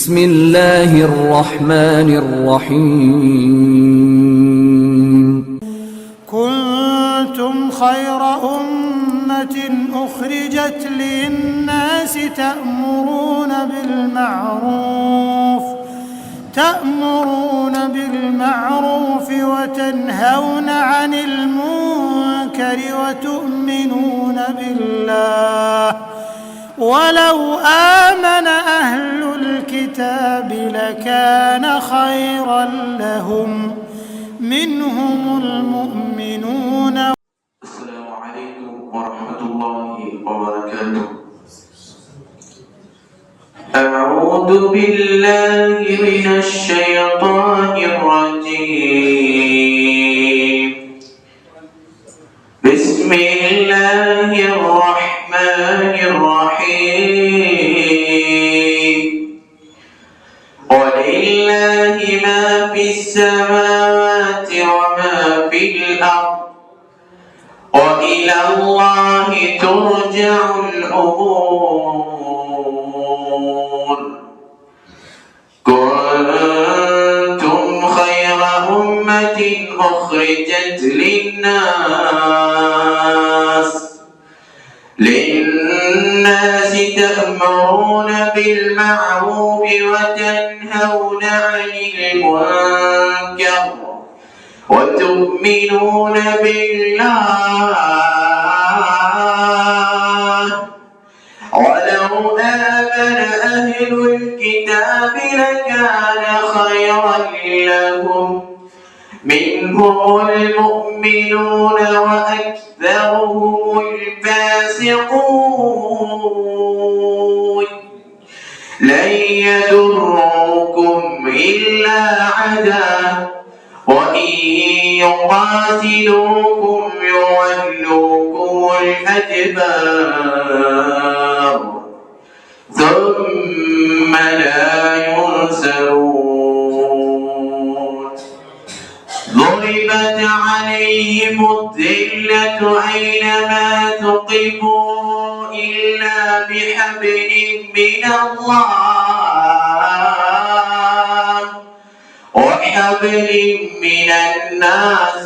بسم الله الرحمن الرحيم كنتم خير أمة أخرجت للناس تأمرون بالمعروف وتنهون عن المنكر وتؤمنون بالله ولو آمن أهل الكتاب لكان خيرا لهم منهم المؤمنون. السلام عليكم ورحمة الله وبركاته. أعوذ بالله من الشيطان الرجيم. بسم الله الرحمن الرحيم. ولله ما في السماوات وما في الأرض وإلى الله ترجع الأمور. كنتم خير أمة أخرجت للناس تأمرون بالمعروف وتنهون عن المنكر وتؤمنون بالله ولو آمن أهل الكتاب لكان خيرا لهم منهم المؤمنون وأكثرهم الفاسقون. لن يضروكم إلا عذا وإن يقاتلوكم يولوكم الأدبار ثم لا ينصرون. ضربت عليهم الذلة أينما ثقفوا إلا بحبل من الله وحبل من الناس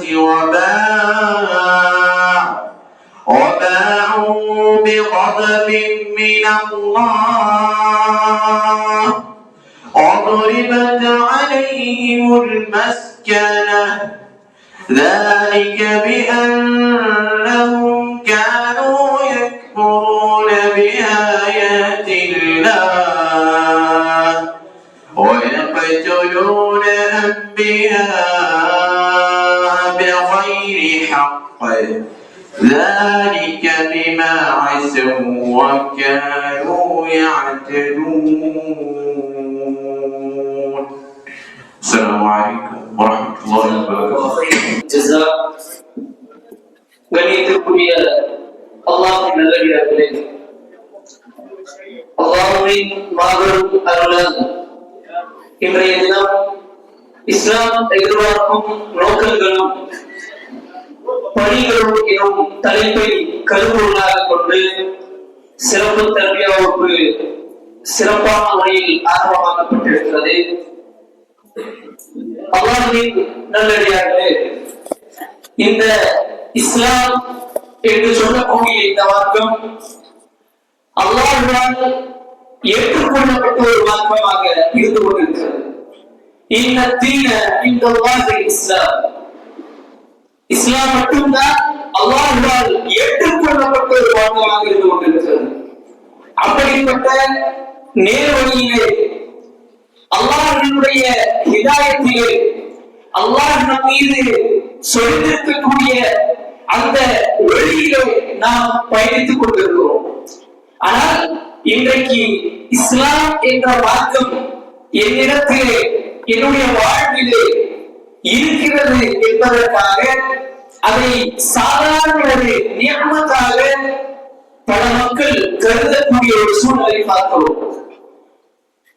وباعوا بغضب من الله وضربت عليهم المسكنة ذلك بأنهم كانوا يكفرون بآيات الله ويقتلون الأنبياء بغير حق ذلك بما عصوا وكانوا يعتدون. السلام عليكم ورحمة الله وبركاته. கணியத்திற்குரிய அல்லாஹ்வின் நல்லடியார்களே, அல்லாஹ்வின் மாபெரும் அருளால் இன்றைய தினம் இஸ்லாம் எதிர்பார்க்கும் நோக்கங்களும் பணிகளும் எனும் தலைப்பை கருப்பொருளாக கொண்டு சிறப்பு தர்பியா வகுப்பு சிறப்பான முறையில் ஆரம்பமாக்கப்பட்டிருக்கிறது. அல்லாஹ்வின் நல்லடியார்களே, இந்த இஸ்லாம் என்று சொல்லக்கூடிய இந்த மார்க்கம் அல்லாஹ்வால் ஏற்றுக்கொள்ளப்பட்ட ஒரு மார்க்கமாக இருந்து கொண்டிருக்கிறது. இன்ன தீன இன்தல்லாஹில் இஸ்லாம், இஸ்லாம் மட்டும்தான் அல்லாஹ்வால் ஏற்றுக்கொள்ளப்பட்ட ஒரு மார்க்கமாக இருந்து கொண்டிருக்கிறது. அப்படிப்பட்ட நேர்வழியிலே அல்லாஹ்வினுடைய ஹிதாயத்திலே அல்லாஹ் நம் மீது சொல்லிருக்கக்கூடிய அந்த வழியிலே நாம் பயணித்துக் கொண்டிருக்கிறோம். ஆனால் இன்றைக்கு இஸ்லாம் என்ற மார்க்கம் என்னிடத்திலே என்னுடைய வாழ்விலே இருக்கிறது என்பதற்காக அதை சாதாரண ஒரு நியமத்தாக பல மக்கள் கருதக்கூடிய ஒரு சூழ்நிலை பார்க்கிறோம்.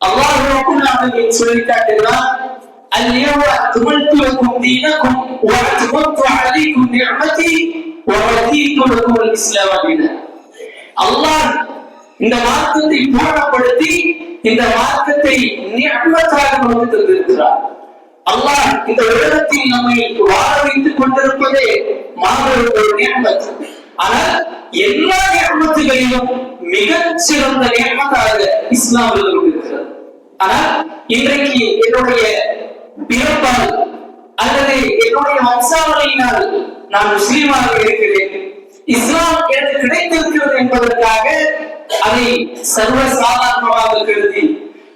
அல்லாஹ் ரப்பல் சொல்லி காட்டுகிறான், اليوم أكملت لكم دينكم وأتممت عليكم نعمتي ورضيت لكم الإسلام دينا. அல்லாஹ் இந்த மார்க்கத்தை பூரணப்படுத்தி இந்த மார்க்கத்தை நிஅமத்தாக நமக்கு தந்திருக்கிறார். அல்லாஹ் இந்த உலகத்தில் நம்மை வாழ வைத்துக் கொண்டிருப்பதே மாபெரும் ஒரு நிஅமத். ஆனால் எல்லா நிஅமத்துகளிலும் மிகச் சிறந்த நிஅமத்தாக இஸ்லாம் இருக்கிறது. ஆனால் இன்றைக்கு என்னுடைய பிறப்பால் அல்லது என்னுடைய வம்சாவளியினால் நான் முஸ்லீமாக இருக்கிறேன், இஸ்லாம் எனக்கு கிடைத்திருக்கிறது என்பதற்காக அதை சர்வசாதாரணமாக கருதி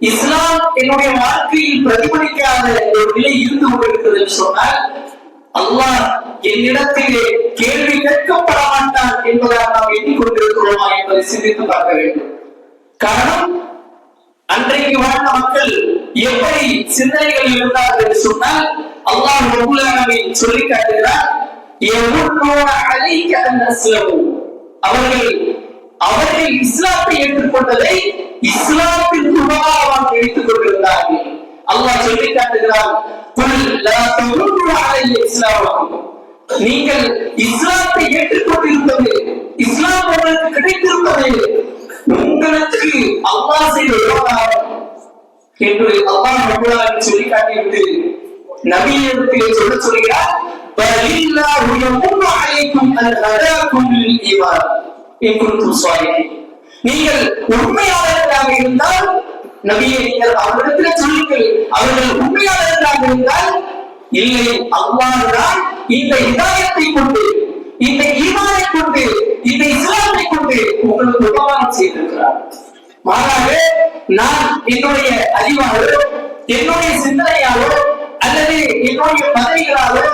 இஸ்லாம் என்னுடைய வாழ்க்கையில் பிரதிபலிக்காத ஒரு நிலை இருந்து கொண்டிருக்கிறது என்று சொன்னால் அல்லாஹ் என்னிடத்திலே கேள்வி கேட்கப்பட மாட்டான் என்பதாக நாம் எண்ணிக்கொண்டிருக்கிறோமா என்பதை சிந்தித்து பார்க்க வேண்டும். காரணம், அன்றைக்கு வாழ்ந்த மக்கள் எப்படி சிந்தனைகள் இருந்தார்கள் என்று சொன்னால் அல்லாஹ் ரப்பல் ஆலமீன் சொல்லி காட்டுகிறார், அவர்கள் இஸ்லாத்தை ஏற்றுக்கொண்டதை இஸ்லாத்தின் துபாவாக எடுத்துக் கொண்டிருந்தார்கள். அல்லாஹ் சொல்லி காட்டுகிறார், நீங்கள் இஸ்லாத்தை ஏற்றுக்கொண்டிருப்பது, இஸ்லாம் உங்களுக்கு கிடைத்திருப்பது உங்களுக்கு அல்லாஹ் செய்த உபகாரம் என்று அல்லாஹ் ரப்பல் ஆலமீன் சொல்லி காட்டிவிட்டு நபியிடத்திலே சொல்கிறார், பலில்லாஹு யமுன்னு அலைக்கும் அன் ஹதாக்கும் லில் ஈமான் இன் குன்தும் ஸாலிஹீன். நீங்கள் உண்மையாளர்களாக இருந்தால் நபியே நீங்கள் அவரிடத்தில் சொல்லுங்கள், அவர்கள் உண்மையாளர்களாக இருந்தால் இல்லை, அல்லாஹ் தான் இந்த ஹிதாயத்தை கொண்டு, இந்த ஈமானை கொண்டு, இந்த இஸ்லாத்தை கொண்டு உங்களுக்கு உபகாரம் செய்திருக்கிறார். மாறாக நான் என்னுடைய அறிவாளோ என்னுடைய சிந்தனையாலோ அல்லது என்னுடைய பதவிகளாலோ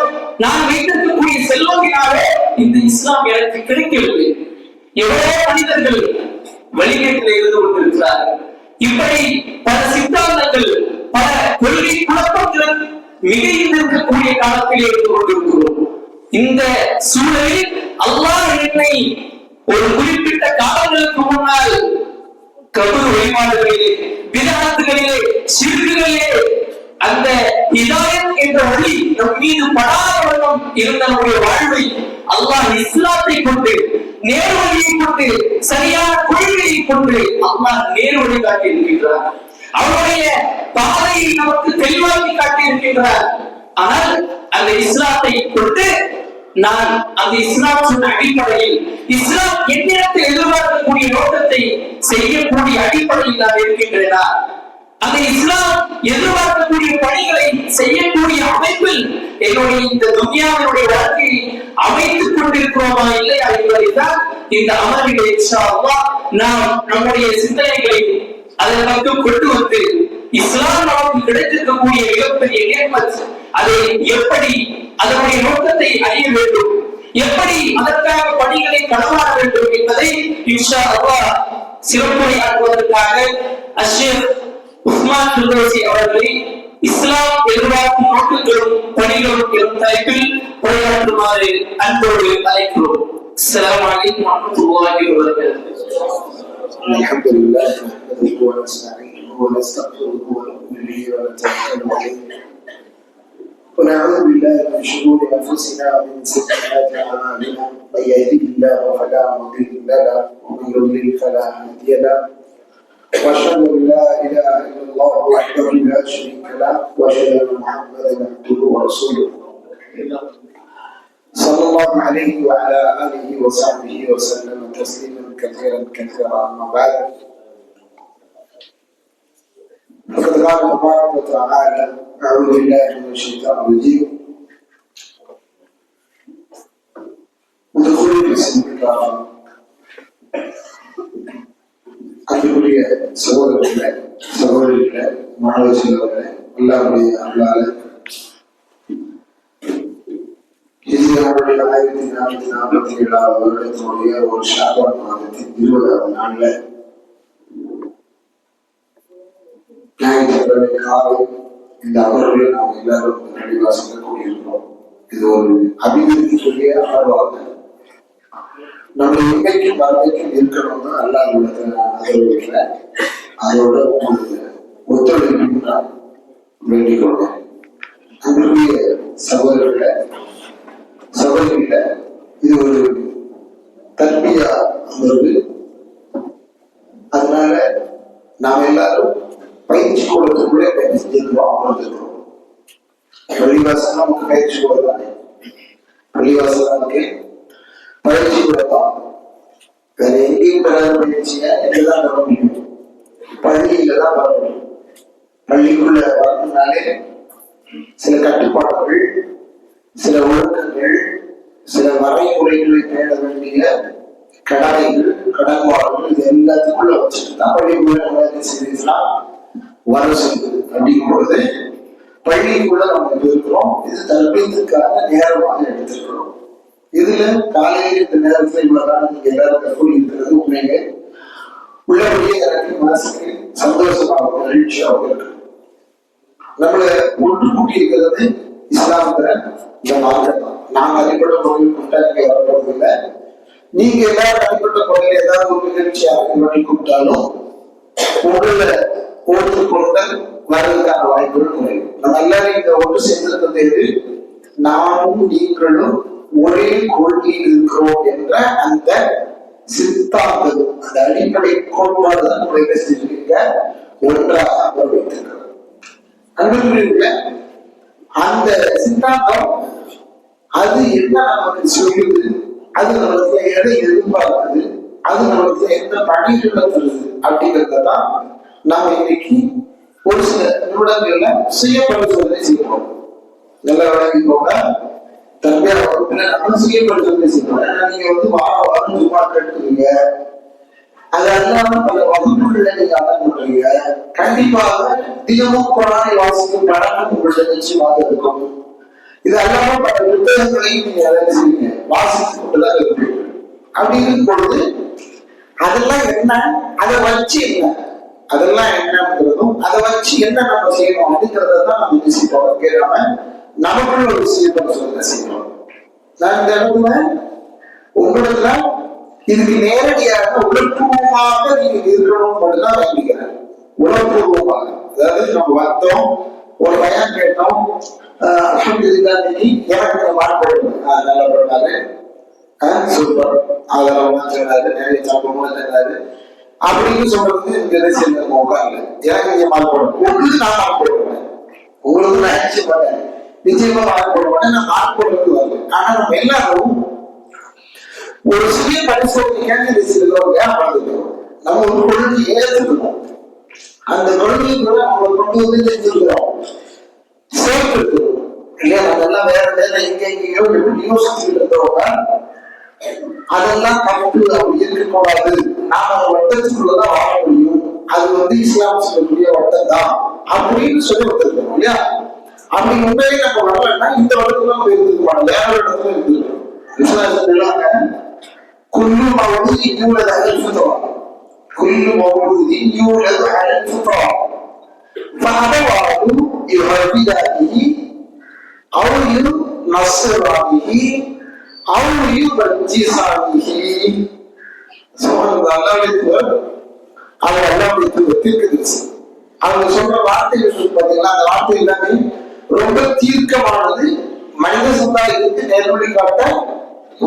நான் வைத்திருக்கக்கூடிய செல்வத்தினாலே இந்த இஸ்லாம் எனக்கு கிடைக்கவில்லை. எவ்வளவோ மனிதர்கள் வழிகேட்டில் இருந்து கொண்டிருக்கிறார்கள். இப்படி பல சித்தாந்தங்கள், பல கொள்கை குழப்பங்கள் மிகைந்திருக்கக்கூடிய காலத்தில் இருந்து கொண்டிருக்கிறோம். இந்த சூழலில் அல்லாஹ் என்னை ஒரு குறிப்பிட்ட காலங்களுக்கு முன்னால் கபர் வழிபாடுகளிலே, பிதஅத்துகளிலே, ஷிர்க்குகளிலே அந்த ஹிதாயத் என்ற ஒளி நம் மீது படாத வண்ணம் இருந்த நம்முடைய வாழ்வை அல்லாஹ் இஸ்லாத்தை கொண்டு, நேர்வழியை கொண்டு, சரியான கொள்கையை கொண்டு அல்லாஹ் நேர்வழி காட்டி இருக்கின்றார். அவருடைய பாதையை நமக்கு தெளிவாக்கி காட்டி இருக்கின்றார். ஆனால் அந்த இஸ்லாத்தை கொண்டு நான் அந்த இஸ்லாம் சொன்ன அடிப்படையில், இஸ்லாம் என்னிடத்தில் எதிர்பார்க்கக்கூடிய நோக்கத்தை செய்யக்கூடிய அடிப்படையில் நான் இருக்கின்றேனா, அந்த இஸ்லாம் எதிர்பார்க்கக்கூடிய பணிகளை செய்யக்கூடிய அமைப்பில் என்னுடைய இந்த துன்யாவினுடைய வாழ்க்கையை அமைத்துக் கொண்டிருக்கிறோமா இல்லையா என்பதை தான் இந்த அமர்விலே இன்ஷா அல்லாஹ் நாம் நம்முடைய சிந்தனைகளை அதன் பக்கம் கொண்டு வந்து இஸ்லாம் நமக்கு கிடைத்திருக்கக்கூடிய மிகப்பெரிய நியமத், அதை எப்படி அதனுடைய நோக்கத்தை அறிய வேண்டும், எப்படி அதற்காக பணிகளை களமாட வேண்டும் என்பதை இன்ஷா அல்லாஹ் சிறப்புரையாற்றுவதற்காக அஷ்ஷேக் உஸ்மான் ஃபிர்தௌஸி அவர்களை இஸ்லாம் எதிர்பார்க்கும் நோக்கங்களும் பணிகளும் எனும் தலைப்பில் உரையாற்றுமாறு அன்போடு அழைக்கிறோம். அஸ்ஸலாமு அலைக்கும் வரஹ்மத்துல்லாஹி வபரகாத்துஹு. அல்ஹம்துலில்லாஹ் நஹ்மதுஹு வ நஸ்தஈனுஹு வ நஸ்தக்ஃபிருஹு வ நு'மினு பிஹி வ நதவக்கலு அலைஹி வ நஅஊது பில்லாஹி மின் ஷுரூரி அன்ஃபுஸினா வ மின் ஸய்யிஆத்தி அஅமாலினா மை யஹ்திஹில்லாஹு ஃபலா முضل லஹு வ மன் யுضلل ஃபலா ஹாதிய லஹு وأشهد أن لا إله إلا الله وحده لا شريك له وأشهد أن محمدا عبده ورسوله صلى الله عليه وعلى آله وصحبه وسلم تسليما كثيرا كثيرا. أما بعد، فقد قال تبارك وتعالى: أعوذ بالله من الشيطان الرجيم ادخلوا في سلم الله. அன்புக்குரிய சகோதரர்களே, சகோதரிகளே, மாணவ செல்வர்களே, அல்லாஹ்வுடைய அருளால ஹிஜ்ரியுடைய 1447 வருடத்தினுடைய ஒரு ஷாபான் மாதத்தின் 20ஆவது நாள்ல ஞாயிற்றுக்கிழமை காலை இந்த அமர்வில் நாம் எல்லாரும் தெளிவாக சொல்லக்கூடியிருக்கிறோம். இது ஒரு அபிவிருத்திக்குரிய அமர்வாக நம்ம இன்றைக்கும் மறுமைக்கும் இருக்கணும்னு அல்லாஹ் ஆதரவுகிறேன். அதோட ஒத்துழைப்பு நான் வேண்டிக் கொள்வேன். அன்புக்குரிய சகோதரர்களே, சகோதரிகளே, இது ஒரு தர்பியா அமர்வு. அதனால நாம் எல்லாரும் பயிற்சி கூடத்துக்குள்ளே பயிற்சி செஞ்சிருக்கோம், அமர்ந்திருக்கிறோம். பள்ளிவாசல் நமக்கு பயிற்சி கூட தானே, பள்ளிவாசல் நமக்கு பயிற்சி கூட தான். வேற எங்கேயும் பெறாத பயிற்சியை எங்கதான் வர முடியும்? பள்ளியில தான் வர முடியும். பள்ளிக்குள்ள வரணும்னாலே சில கட்டுப்பாடுகள், சில ஒழுக்கங்கள், சில வரைமுறைகளை பேண வேண்டிய கடமைகள், கடன்பாடுகள், இது எல்லாத்துக்குள்ள வச்சுட்டு தான் பள்ளிக்குள்ள செய்திலாம் வர செய்யுது. அப்படிங்கும் பொழுது பள்ளிக்குள்ள நம்ம இருக்கிறோம். இது தர்பீயத்துக்காக நேரமாக எடுத்துக்கிறோம். இதுல காலையில் இந்த நேரத்துல இவ்வளவுதான் நீங்க எல்லாரும் கற்பூரி இருக்கிறது உண்மையிலே உள்ளபடியே எனக்கு மனசுக்கு சந்தோஷமாக மகிழ்ச்சியாக இருக்கு. நம்மளை ஒன்று கூட்டி இருக்கிறது இஸ்லாம்ங்கிற இந்த மார்க்கம் தான். நாங்க அடிப்பட்ட கோயில் கூப்பிட்டா நீங்க வரப்போறது இல்லை. நீங்க எல்லாரும் அடிப்பட்ட கோயில் ஏதாவது ஒரு நிகழ்ச்சியாக பண்ணி கூப்பிட்டாலும் உங்களை ஒன்று கொடுத்தல் வர்றதுக்கான வாய்ப்புகள் குறையும். நம்ம எல்லாரும் இங்க ஒன்று சேர்ந்திருக்கிறது எது? நானும் நீங்களும் ஒரே கொள்கையில் இருக்கிறோம் என்ற அந்த சித்தாந்தம், அந்த அடிப்படை கோட்பாடு தான் நம்ம என்ன செஞ்சிருக்கீங்க, ஒன்றாக வைத்திருக்கிறோம். அன்புக்குரிய அந்த சித்தாந்தம் அது என்ன நமக்கு சொல்லுது, அது நமக்கு எதை எதிர்பார்க்குது, அது நமக்கு எந்த பணிகளை தருது அப்படிங்கிறதான் நாம இன்னைக்கு ஒரு சில நிமிடங்கள்ல சுய பரிசோதனை செய்யணும். நல்ல விளங்கிக்கோங்க. தன்மையா வகுப்புல நம்ம சுய பரிசோதனை செய்யணும். ஏன்னா நீங்க வாரம் சும்மா கேட்டுக்கிறீங்க, அது அல்லாம பல வகுப்புகள்ல நீங்க அதான் பண்றீங்க. கண்டிப்பாக தினமும் குரானை வாசிக்கும் பழக்கம் உங்களுடைய நிச்சயமாக இருக்கும். இது அல்லாம பல புத்தகங்களையும் நீங்க அதை செய்யுங்க, வாசித்து கொண்டுதான் இருப்பீங்க. அப்படி இருக்கும் பொழுது அதெல்லாம் என்ன, அதை வச்சு என்ன, அதெல்லாம் என்னங்கிறதும் அதை வச்சு என்ன நம்ம செய்யணும் அப்படிங்கிறதான் நம்ம யோசிப்போம். கேட்காம நமக்குள்ள ஒரு சுய செய்யணும். நான் இந்த இடத்துல உங்களிடத்துல இதுக்கு நேரடியாக உணர்வுபூர்வமாக நீங்க இருக்கணும் மட்டும்தான் வேண்டிக்கிறேன். உணர்வுபூர்வமாக, அதாவது நம்ம வந்தோம், ஒரு பையன் கேட்டோம், எனக்கு மார்க் நல்லா பண்ணாரு, சூப்பர், அதெல்லாம் சொன்னாரு, நிறைய சாப்பிடணும் சொன்னாரு அப்படின்னு சொல்றதுக்கு எனக்கு எதை சேர்ந்த உட்கார்ல எனக்கு நீங்க மார்க் போடணும். உங்களுக்கு நான் மார்க் போடுவேன், உங்களுக்கு நான் நிச்சயம் பண்ணேன், நிச்சயமா மார்க் போட மாட்டேன், நான் மார்க் போடுறது வரல. ஆனா நம்ம எல்லாரும் ஒரு சுய பரிசோதனைக்காக இதை செய்யறவங்க வாழ்ந்துக்கிறோம். நம்ம ஒரு கொள்கையை ஏற்றுக்கிறோம், அந்த கொள்கையை கூட நம்ம கொண்டு வந்து செஞ்சிருக்கிறோம், சேர்த்துக்கிறோம் இல்லையா? அதெல்லாம் வேற வேற எங்கெங்கயோ எப்படி யோசிச்சுட்டு இருந்தவங்க அதெல்லாம் தப்பு, அப்படி இருக்கக்கூடாது, நாம வட்டத்துக்குள்ளதான் வாழ முடியும், அது இஸ்லாம் சொல்லக்கூடிய வட்டம் தான் அப்படின்னு சொல்லி வந்திருக்கோம் இல்லையா? அப்படி உண்மையிலே நம்ம வரலன்னா இந்த வட்டத்துல நம்ம இருந்துருக்கோம், வேற ஒரு இடத்துல இருந்துருக்கோம். இஸ்லாம் சொல்லாங்க, குல்லு மௌலூதி யூலது அலல் ஃபித்ரா, குல்லு மௌலூதி யூலது அலல் ஃபித்ரா ஃபஅபவாஹு யுஹவ்விதானிஹி அவ் யுனஸ்ஸிரானிஹி அவ் யுபஜ்ஜிசானிஹி. அல்லாஹ்வுடைய தீர்க்கதரிசி அவங்க சொல்ற வார்த்தைகள் பார்த்தீங்கன்னா, அந்த வார்த்தை எல்லாமே ரொம்ப தீர்க்கமானது, மனித சமுதாயத்துக்கு நேர்வழி காட்ட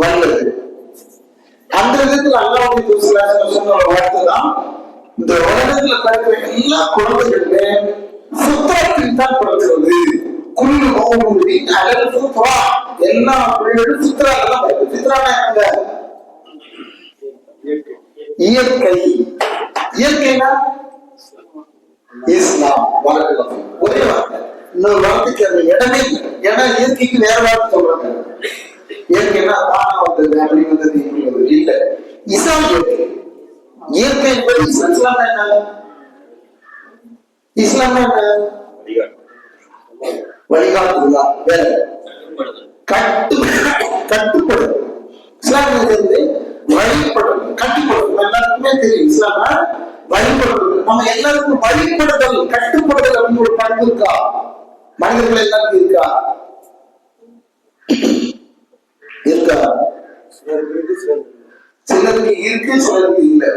வல்லது. அந்த விதத்தில் அல்லாஹ்வுடைய சொன்ன வார்த்தை தான், இந்த உலகத்துல பிறக்கிற எல்லா குழந்தைகளுமே சுத்தத்தில் தான் பிறக்கிறது. குல்லு மௌலூதின் அலல் ஃபித்ரா, எல்லா பிள்ளைகளும் சுத்தராக தான் பிறகு. சுத்தரானா என்ன? இயற்கை. இயற்கைனா இஸ்லாம். ஒரே வார்த்தை, இன்னொரு வார்த்தைக்கு அந்த இடமே இல்லை. ஏன்னா இயற்கைக்கு வேற வார்த்தை சொல்றாங்க. இயற்கைனா தானா வந்தது, அப்படி வந்தது, இப்படி வந்தது இல்ல. இஸ்லாம் இயற்கை. இயற்கை என்பது இஸ்லாம் என்ன? இஸ்லாம் என்ன? வழிகாட்டுதான், வேற கட்டுப்படுது. இஸ்லாம் வழிபடுறது, கட்டுப்படுறது. எல்லாருக்குமே தெரியும் இஸ்லாம்னா வழிபடுறது. நம்ம எல்லாருக்கும் வழிபடுதல், கட்டுப்படுதல் அப்படின்னு ஒரு பண்பு இருக்கா? மனிதர்கள் எல்லாருக்கும் இருக்கா? இருக்கா? சிலருக்கு இருக்கு, சிலருக்கு இல்லை.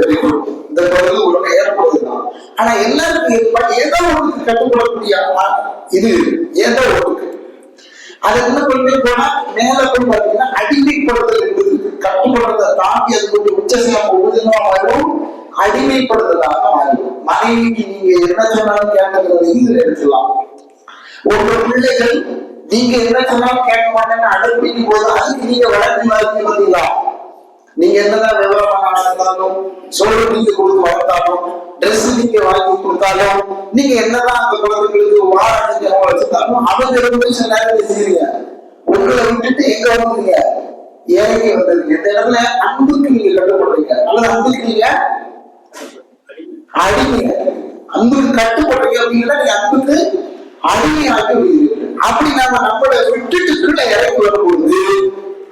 இந்த பகுதி உடனே ஏற்படுதுதான். ஆனா எல்லாருக்கும் ஏதோ ஒன்றுக்கு கட்டுப்படக்கூடிய இது ஏதோ ஒன்றுக்கு. அது என்ன கொண்டு போனா மேல போய் பாத்தீங்கன்னா அடிமைப்படுதல் என்பது கட்டுப்படுறதை தாண்டி அது கொஞ்சம் உச்சசியா உறுதியா வரும். அடிமைப்படுத்துறதாக மாறிடும். மனைவிக்கு நீங்க என்ன சொன்னாலும் கேட்கறது இதுல எடுத்துலாம். உங்க பிள்ளைகள் நீங்க என்ன சொன்னாலும் கேட்க மாட்டேன்னு அடம்பிடிக்கும் போது அதுக்கு நீங்க வளர்ச்சி பார்த்தீங்களா? நீங்க என்னதான் விவரமா நடந்தாலும் சோறு நீங்க கொடுத்து வளர்த்தாலும் ட்ரெஸ் நீங்க வாங்கி கொடுத்தாலும் நீங்க என்னதான் அந்த குழந்தைங்களுக்கு வாழ வச்சிருந்தாலும் அவங்க ரெகுலேஷன் நேரத்தில் செய்யுங்க. உங்களை விட்டுட்டு எங்க வந்துருங்க, இறங்கி வந்துருங்க. இந்த இடத்துல அன்புக்கு நீங்க கட்டுப்படுறீங்க அல்லது அன்புக்கு நீங்க அடிமைங்க. அன்புக்கு கட்டுப்படுறீங்க அப்படின்னா நீங்க அன்புக்கு அடிமையாக்கி விடுவீங்க. அப்படி நாம நம்மளை விட்டுட்டு கீழே இறங்கி வரும்போது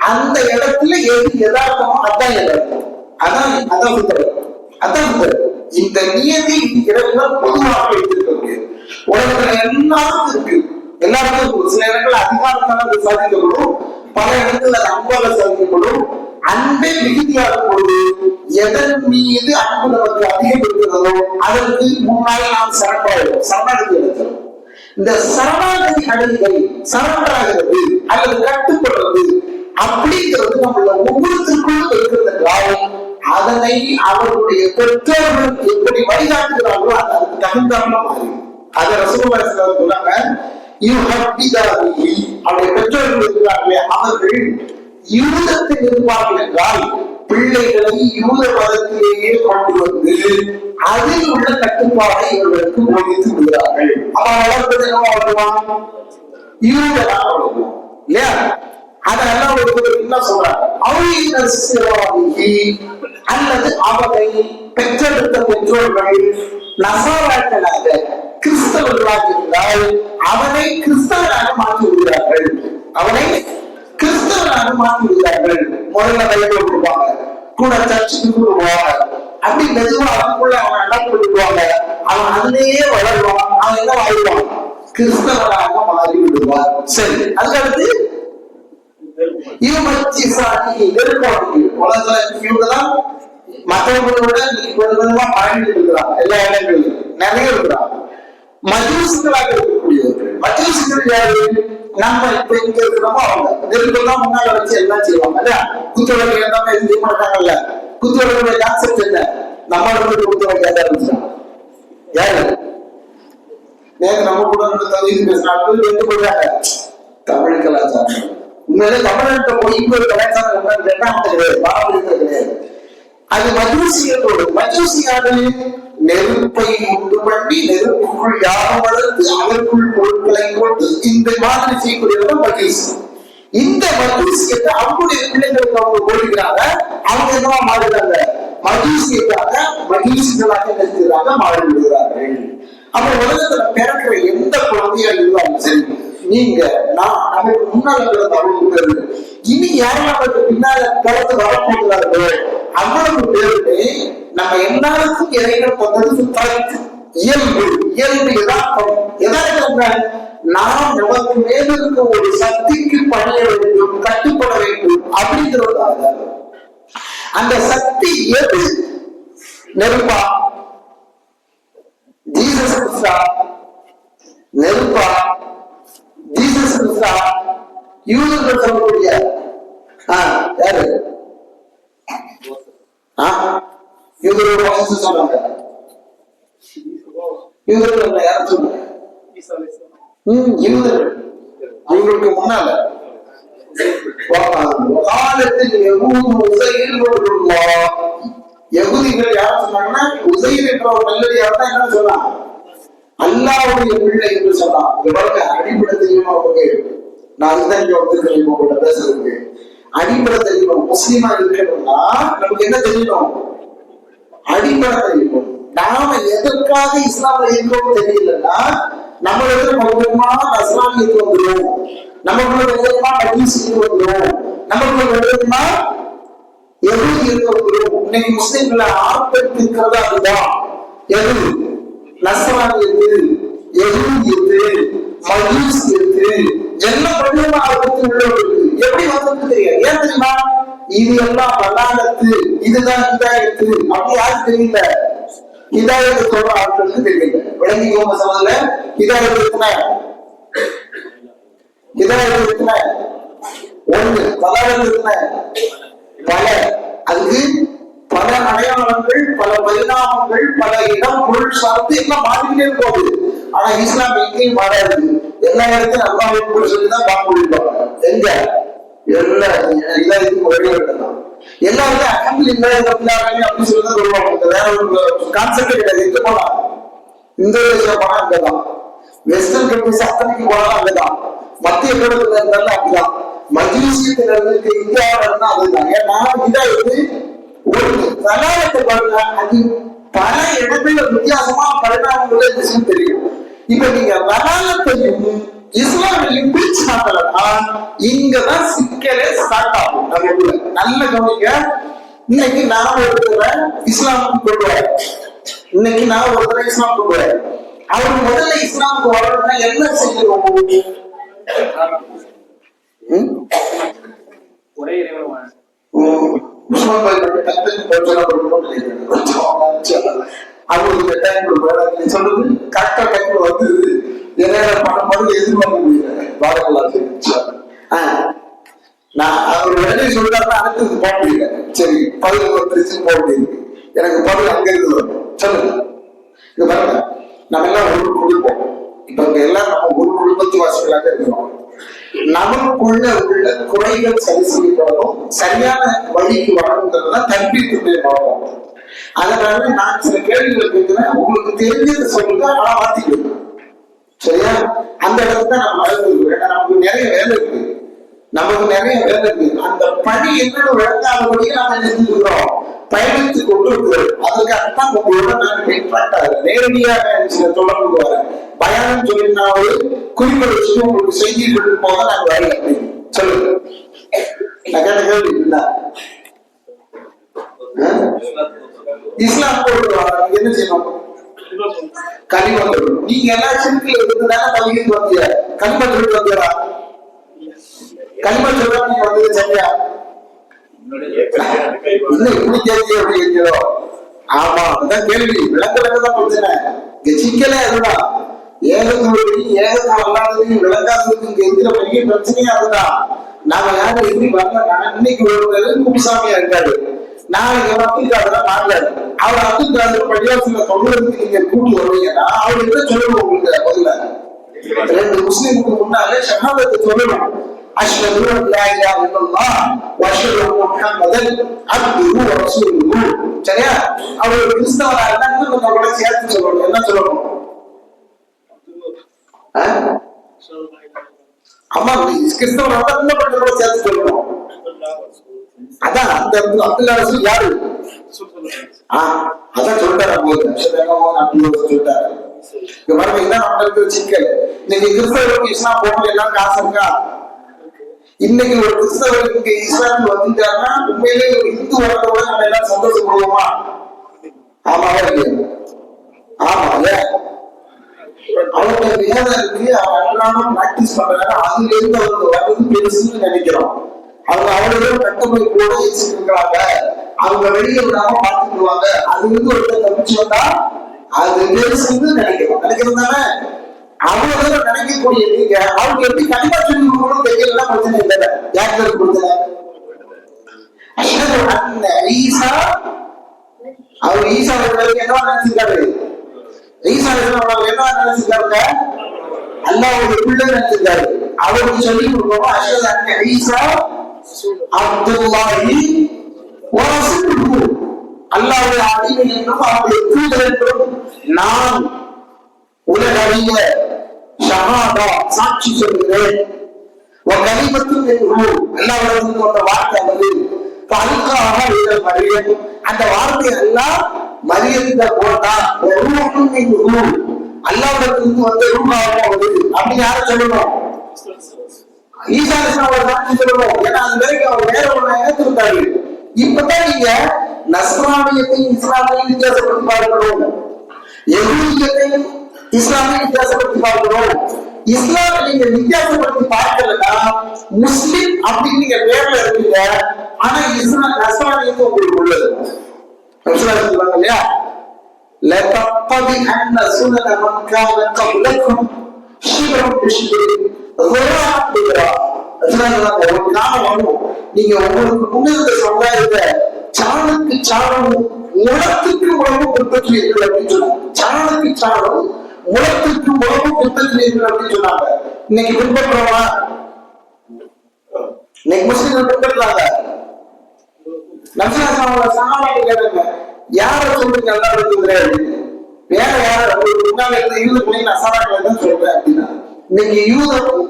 அந்த இடத்துல எது எதார்த்தமோ அதான் எதார்த்தம், அதான் அதான் புத்தகம், அதான் புத்தகம். இந்த நியதி இடங்கள் பொதுவாக வைத்திருக்க முடியாது. உலகத்துல எல்லாருக்கும் இருக்கு, எல்லாருக்கும் இருக்கு. சில இடங்கள் அதிகாரத்தால் சாதிக்கப்படும், பல இடங்கள் அது அன்பால சாதிக்கப்படும். அன்பே மிகுதியாகும் பொழுது எதன் மீது அன்பு நமக்கு அதிகம் இருக்கிறதோ அதற்கு முன்னாடி நாம் சரணாகதி எடுக்கிறோம். இந்த சரணாகதி அடைகை சரணாகிறது அல்லது கட்டுப்படுறது அப்படிங்கிறது நம்மள ஒவ்வொருத்தருக்குள்ளும் இருக்கிறதுனால அதனை அவர்களுடைய பெற்றோர்கள் எப்படி வழிகாட்டுகிறார்களோ அதற்கு தகுந்தாமல் மாறும். அதை ரசூலுல்லாஹி ஸல்லல்லாஹு அலைஹி வஸல்லம் அவருடைய பெற்றோர்கள் இருக்கிறார்களே அவர்கள் யூதத்தில் இருப்பார்கள் என்றால் பிள்ளைகளை யூத மதத்திலேயே கொண்டு வந்து அதில் உள்ள கட்டுப்பாடை இவர்களுக்கு போதித்து விடுகிறார்கள். அவன் வளர்ப்பது என்ன வளருவான்? யூதனாக வளருவான் இல்லையா? அதெல்லாம் என்ன சொல்றாங்க, அல்லது அவரை பெற்றெடுத்த பெற்றோர்கள் நசாராக்களாக கிறிஸ்தவர்களாக இருந்தால் அவனை கிறிஸ்தவனாக மாற்றி விடுகிறார்கள். அவனை கிறிஸ்தவனாக மாற்றி விடுகிறார்கள். முதல்ல கையில கொடுப்பாங்க, கூட சர்ச்சுக்கு கொடுப்பாங்க. அப்படி மெதுவா அவனுக்குள்ள அவன் அடாப்ட் பண்ணிடுவாங்க. அவன் அதுலயே வளருவான். அவன் என்ன ஆயிடுவான்? கிறிஸ்தவனாக மாறி விடுவான். சரி, அதுக்கடுத்து மற்றவங்களோட கொஞ்சமா பழகிட்டு இருக்கிறாங்க. எல்லா இடங்களிலும் நிறைய இருக்கிறாங்க. மஜூசிகளாக இருக்கக்கூடியவர்கள். மஜூசிகள் யாரு? நம்ம இப்ப இங்க இருக்கிறோமோ அவங்க நெருப்பெல்லாம் முன்னால வச்சு எல்லாம் செய்வாங்க இல்லையா? குத்துவலர்கள் எல்லாமே இது செய்ய மாட்டாங்கல்ல. குத்துவலர்களுடைய கான்செப்ட் என்ன? நம்மளோட குத்துவலர்கள் ஏதாவது இருந்துச்சாங்க யாரு? நேற்று நம்ம கூட தகுதி பேசினார்கள். எந்த போடுறாங்க? தமிழ் கலாச்சாரம். உண்மையிலே தமிழ்நாட்டை போய் இன்னொரு கலாச்சாரம் கிடையாது. அது மஜூசியத்தோடு மஜூசியானது நெருப்பை உண்டு பண்ணி நெருப்புக்குள் யாகம் வளர்த்து அதற்குள் பொருட்களை கொண்டு இந்த மாதிரி செய்யக்கூடியவர்கள் மஜூசி. இந்த மஜூசியத்தை அவங்களுடைய பிள்ளைகளுக்கு அவங்க போடுகிறாங்க. அவங்க என்னவா மாறுகிறாங்க? மஜூசியத்தாக மஜூசிகளாக நிறுத்துகிறாங்க, மாறி விடுகிறார்கள். அப்ப உலகத்துல பிறக்கிற எந்த குழந்தையா இருந்தாலும் சரி, நீங்க நான் நமக்கு முன்னால பிறந்த அவங்களுக்கு இனி யாரும் பின்னால பிறந்து வரப்போகிறார்களோ அவ்வளவு பேருமே நம்ம எல்லாருக்கும் இறைவன் கொண்டது இயல்பு. இயல்பு எதார்த்தம். எதார்த்தம் நாம் நமக்கு மேலிருக்க ஒரு சக்திக்கு பணிய வேண்டும், கட்டுப்பட வேண்டும் அப்படிங்கிறதாக. அந்த சக்தி எது? நெருப்பா? ஜீசஸ் கிறிஸ்தா? நெருப்பா? ஜீசஸ் கிறிஸ்தா? யூதர்கள் சொல்லக்கூடிய யாரு? யூதர்கள் சொல்றாங்க. யூதர்கள் யாரும் சொல்லுங்க. யூதர்கள் அவங்களுக்கு முன்னால காலத்தில் யகுதிகள் யார் சொன்னாங்கன்னா உசைர் என்ற ஒரு நல்லடியார் தான் என்ன சொன்னாங்க? அல்லாஹ்வுடைய பிள்ளை என்று சொன்னான். அடிப்படை தெரியுமா உங்களுக்கு? நான் அதுதான் இங்க வந்து உங்கள்கிட்ட பேசுறதுக்கு அடிப்படை தெரியணும். முஸ்லீமா இருக்கணும்னா நமக்கு என்ன தெரியணும்? அடிப்படை தெரியணும். நாம எதற்காக இஸ்லாம்ல இருக்கோம் தெரியலன்னா நம்மளுக்கு கொஞ்சமா இஸ்லாமியத்து வந்துடும், நமக்குள்ள கொஞ்சமா மஜூசிக்கு வந்துடும், நமக்குள்ள கொஞ்சமா எது இருக்க வந்துடும். இன்னைக்கு முஸ்லீம்ல ஆட்பட்டு இருக்கிறதா அதுதான். எது நஸ்ரானியத்து, எது மஜூசியத்து எல்லாம் கொஞ்சமா ஆபத்து உள்ளவர்களுக்கு எப்படி வந்து தெரியாது. ஏன் தெரியுமா? இது எல்லாம் வல்லாலத்து, இதுதான் இதாயத்து. அப்படி யாருக்கு தெரியல? இதாயத்தை சொல்ற ஆட்களுக்கு தெரியல. விளங்கிக்கோங்க சமதுல. இதாயத்து எத்தனை? இதாயத்து எத்தனை? ஒண்ணு. வல்லாலத்து எத்தனை? பல. அதுக்கு பல அடையாளங்கள், பல பரிணாமங்கள், பல இடம், பொருள் சார்ந்து எல்லாம் மாறிக்கிட்டே போகுது. ஆனா இஸ்லாம் எங்கேயும் மாறாது. எல்லா இடத்தையும் அல்லாஹ் சொல்லிதான் பார்க்க முடியும். எங்க எல்லா இதுக்கும் ஒரே இடம்தான். எல்லாருமே அல்ஹம்துலில்லாஹ் ரப்பில் ஆலமீன் அப்படின்னு சொல்லிதான் சொல்லுவாங்க. வேற ஒரு கான்செப்ட் கிடையாது. எங்க போனா இந்தோனேஷியா போனா அங்கதான், வெஸ்டர்ன் கண்ட்ரிஸ் அத்தனைக்கு போனாலும் அங்கதான், மத்திய கிழக்குல இருந்தாலும் அங்கதான், மஜ்லிஸியத்துல இருந்து இந்தியாவில இருந்தா அதுதான். ஏன்னா இதா இது ஒரு தலாலத்தை பாருங்க, அது பல இடத்துல வித்தியாசமா பரிணாமங்கள விஷயம் தெரியும். இப்ப நீங்க தலாலத்தையும் இஸ்லாமையும் பிரிச்சு காட்டலன்னா இங்கதான் சிக்கலே ஸ்டார்ட் ஆகும். நமக்குள்ள நல்ல கவனிக்க. இன்னைக்கு நான் ஒருத்தரை இஸ்லாமுக்கு கொண்டு வரேன், இன்னைக்கு நான் ஒருத்தரை இஸ்லாம் கொண்டு வரேன். அவர் முதல்ல இஸ்லாமுக்கு வரணும்னா என்ன செய்யணும்? ஒரே இறைவன் முஸ்லிம் அவங்களுக்கு டைம் கொடுக்குறாங்க. சொல்றது கரெக்டா டைம்ல வந்துருது. நிறைய பணம் பண்ணி எதிர்பார்க்க முடியல. பாரங்களாம் நான் அவர் உடனே சொல்றாருன்னா அடுத்தது போக முடியல. சரி, பதில் வந்துருச்சு, போக முடியுது. எனக்கு பதில் அங்க இருந்து வரும். சொல்லுங்க. இது பாருங்க, நம்ம எல்லாம் ஒரு குடும்பம். இப்ப இங்க எல்லாம் நம்ம ஒரு குடும்பத்து வாசிகளாக இருக்கிறோம். நமக்குள்ள உள்ள குறைகள் சரி செய்யப்படணும், சரியான வழிக்கு வரணுங்கிறதுதான் தற்பீட்டுடைய நோக்கம். அதனால நான் சில கேள்விகள் கேட்கிறேன், உங்களுக்கு தெரிஞ்சதை சொல்லுங்க, ஆனா மாத்திக்கணும். சரியா? அந்த இடத்துல நம்ம வளர்ந்துருக்கோம். ஏன்னா நமக்கு நிறைய வேலை இருக்கு, அந்த பணி என்னன்னு விளங்காதபடியே நம்ம நினைச்சிருக்கிறோம், பயணித்துக் கொண்டு இருக்கிறோம். அதுக்காகத்தான் உங்களோட நான் இன்ட்ராக்ட் ஆகிறேன், நேரடியாக சில தொடர்பு வரேன். பயானம் சொல்லி நான் ஒரு குறிப்பை வச்சுட்டு உங்களுக்கு செய்தி கொண்டு போக நான் வரல. சொல்லுங்க, நான் கேட்ட கேள்வி இல்ல. இஸ்லாம் போட்டு என்ன செய்யணும்? கலிமா சொல்லணும். நீங்க எல்லா சிறுக்கில் இருந்ததால பள்ளிக்கு வந்தீங்க, கலிமா சொல்லிட்டு வந்தீங்களா? கலிமா சொல்ல நீங்க வந்தது சரியா? இன்னும் இப்படி கேள்வி எப்படி இருக்கிறோம்? ஆமா, அதான் கேள்வி. விளக்கதான் பிரச்சனை. இங்க சிக்கலே அதுதான். ஏகத்துவத்தையும் ஏகத்துவம் அல்லாததையும் விளங்காததுக்கு இங்க இருக்கிற பெரிய பிரச்சனையே அதுதான். நாம யாரும் எப்படி வரல. நான் இன்னைக்கு ஒரு குப்புசாமியா இருக்காரு, நாளைக்கு அப்துல் காதர் மாட்டாரு. அவர் அப்துல் காதர் பள்ளியாசல சொல்றதுக்கு நீங்க கூட்டு வருவீங்கன்னா அவர் என்ன சொல்லணும்? உங்களுக்கு முதல்ல 2 முஸ்லிமுக்கு முன்னாலே ஷஹாதத்தை சொல்லணும். அஷ்ஹது அன் லா இலாஹ இல்லல்லாஹ் வ அஷ்ஹது அன்ன முஹம்மதன் அப்துஹு வ ரசூலுஹு. சரியா? அவர் கிறிஸ்தவரா இருந்தா இன்னும் கொஞ்சம் கூட சேர்த்து சொல்லணும். என்ன சொல்லணும்? அம்மா கிறிஸ்தவரா இருந்தா இன்னும் கொஞ்சம் கூட சேர்த்து சொல்லணும். அதான் அந்த அப்துல்லா ரசூல் யாரு? அதான் சொல்லிட்டாரு. சொல்லிட்டாரு. இங்க பாருங்க, இதான் நம்மளுக்கு சிக்கல். இன்னைக்கு கிறிஸ்தவருக்கு இஸ்லாம் போகணும் எல்லாம் காசு இருக்கா? இன்னைக்கு ஒரு கிறிஸ்தவருக்கு இஸ்லாம் வந்துட்டாருன்னா உண்மையிலே ஒரு இந்து வரதோட நம்ம எல்லாம் சந்தோஷப்படுவோமா? ஆமாவா இல்லையா? ஆமா இல்ல, அவங்க வேதம் இருக்கு, அவங்க அன்றாடம் பிராக்டிஸ் பண்றாங்க. அதுல இருந்து அவங்க வர்றது பெருசுன்னு நினைக்கிறோம். அவங்க அவ்வளவு கட்டமைப்போட வச்சிருக்கிறாங்க, அவங்க வெளியே விடாம பார்த்துக்குவாங்க. அது இருந்து ஒருத்தர் தப்பிச்சு வந்தா அது பெருசுன்னு நினைக்கிறோம். நினைக்கிறது தானே? அவ்வளவு நினைக்கக்கூடிய நீங்க அவங்க எப்படி கண்டிப்பா சொல்லி கொடுக்கணும் தெரியல, பிரச்சனை இல்லை. யாருக்கு பிரச்சனை? அவர் ஈசா என்ன நினைச்சிருக்காரு? ஈசா என்ன நினைச்சிருக்காருங்க? அல்லாஹ்வுடைய பிள்ளை நினைச்சிருக்காரு. அவருக்கு சொல்லி கொடுக்கணும் அஷ்ஹது அன்ன ஈசா அப்துல்லாஹி வ ரசூலுஹு. அல்லாஹ்வுடைய அடிமை என்றும் அவருடைய தூதர் என்றும் நான் உலகறிய ஷஹாதா சாட்சி சொல்கிறேன். கலிமத்தும் அல்லாஹ்விடமிருந்து வந்த வார்த்தை அது அல்காஹ இலா மரியம். அந்த வார்த்தை அல்லாஹ் மரியத்தை போட்டா அல்லாஹ்விடமிருந்து வந்த ரூஹாவும் வருது அப்படின்னு யாரை சொல்லணும்? ஈசா அலைஹிஸ்ஸலாம் சொல்லணும். ஏன்னா அது வரைக்கும் அவர் வேற ஒண்ணு ஏற்றிருந்தாரு. இப்பதான் நீங்க நஸ்ரானியத்தையும் இஸ்லாமையும் வித்தியாசப்படுத்தி பார்க்கணும், யஹூதியத்தையும் இஸ்லாமையும் வித்தியாசப்படுத்தி பார்க்கணும். இஸ்லாமை நீங்க வித்தியாசப்படுத்தி பார்க்கலன்னா முஸ்லிம் அப்படின்னு நீங்க பேர்ல இருக்கீங்க, ஆனா இஸ்லாம் நஸ்ரானியத்தை உங்களுக்கு உள்ளது. சொல்லுவாங்க இல்லையா, லதப்பதி அன்ன சுனன மன் கான கப்லக்கும் ஷிப்ரன் பிஷ்பிர் நீங்க உங்களுக்கு முன்னிருந்த சமுதாயத்தை சாணுக்கு சாணம் முளத்துக்கு உணவு பின்பற்றுவீர்கள் அப்படின்னு சொன்னாங்க. சாணுக்கு சாணம் முளத்துக்கு உணவு பின்பற்றுவீர்கள் அப்படின்னு சொன்னாங்க. இன்னைக்கு பின்பற்றுறோமா? இன்னைக்கு முஸ்லிம்கள் பின்பற்றுறாங்க. சாமானிய கேட்டாங்க, யார சொல்றீங்க நல்லா இருக்குது அப்படின்னு. வேற யார முன்னால யூத பிள்ளை நசாராக்களை தான் சொல்றேன் அப்படின்னா, இன்னைக்கு யூதம்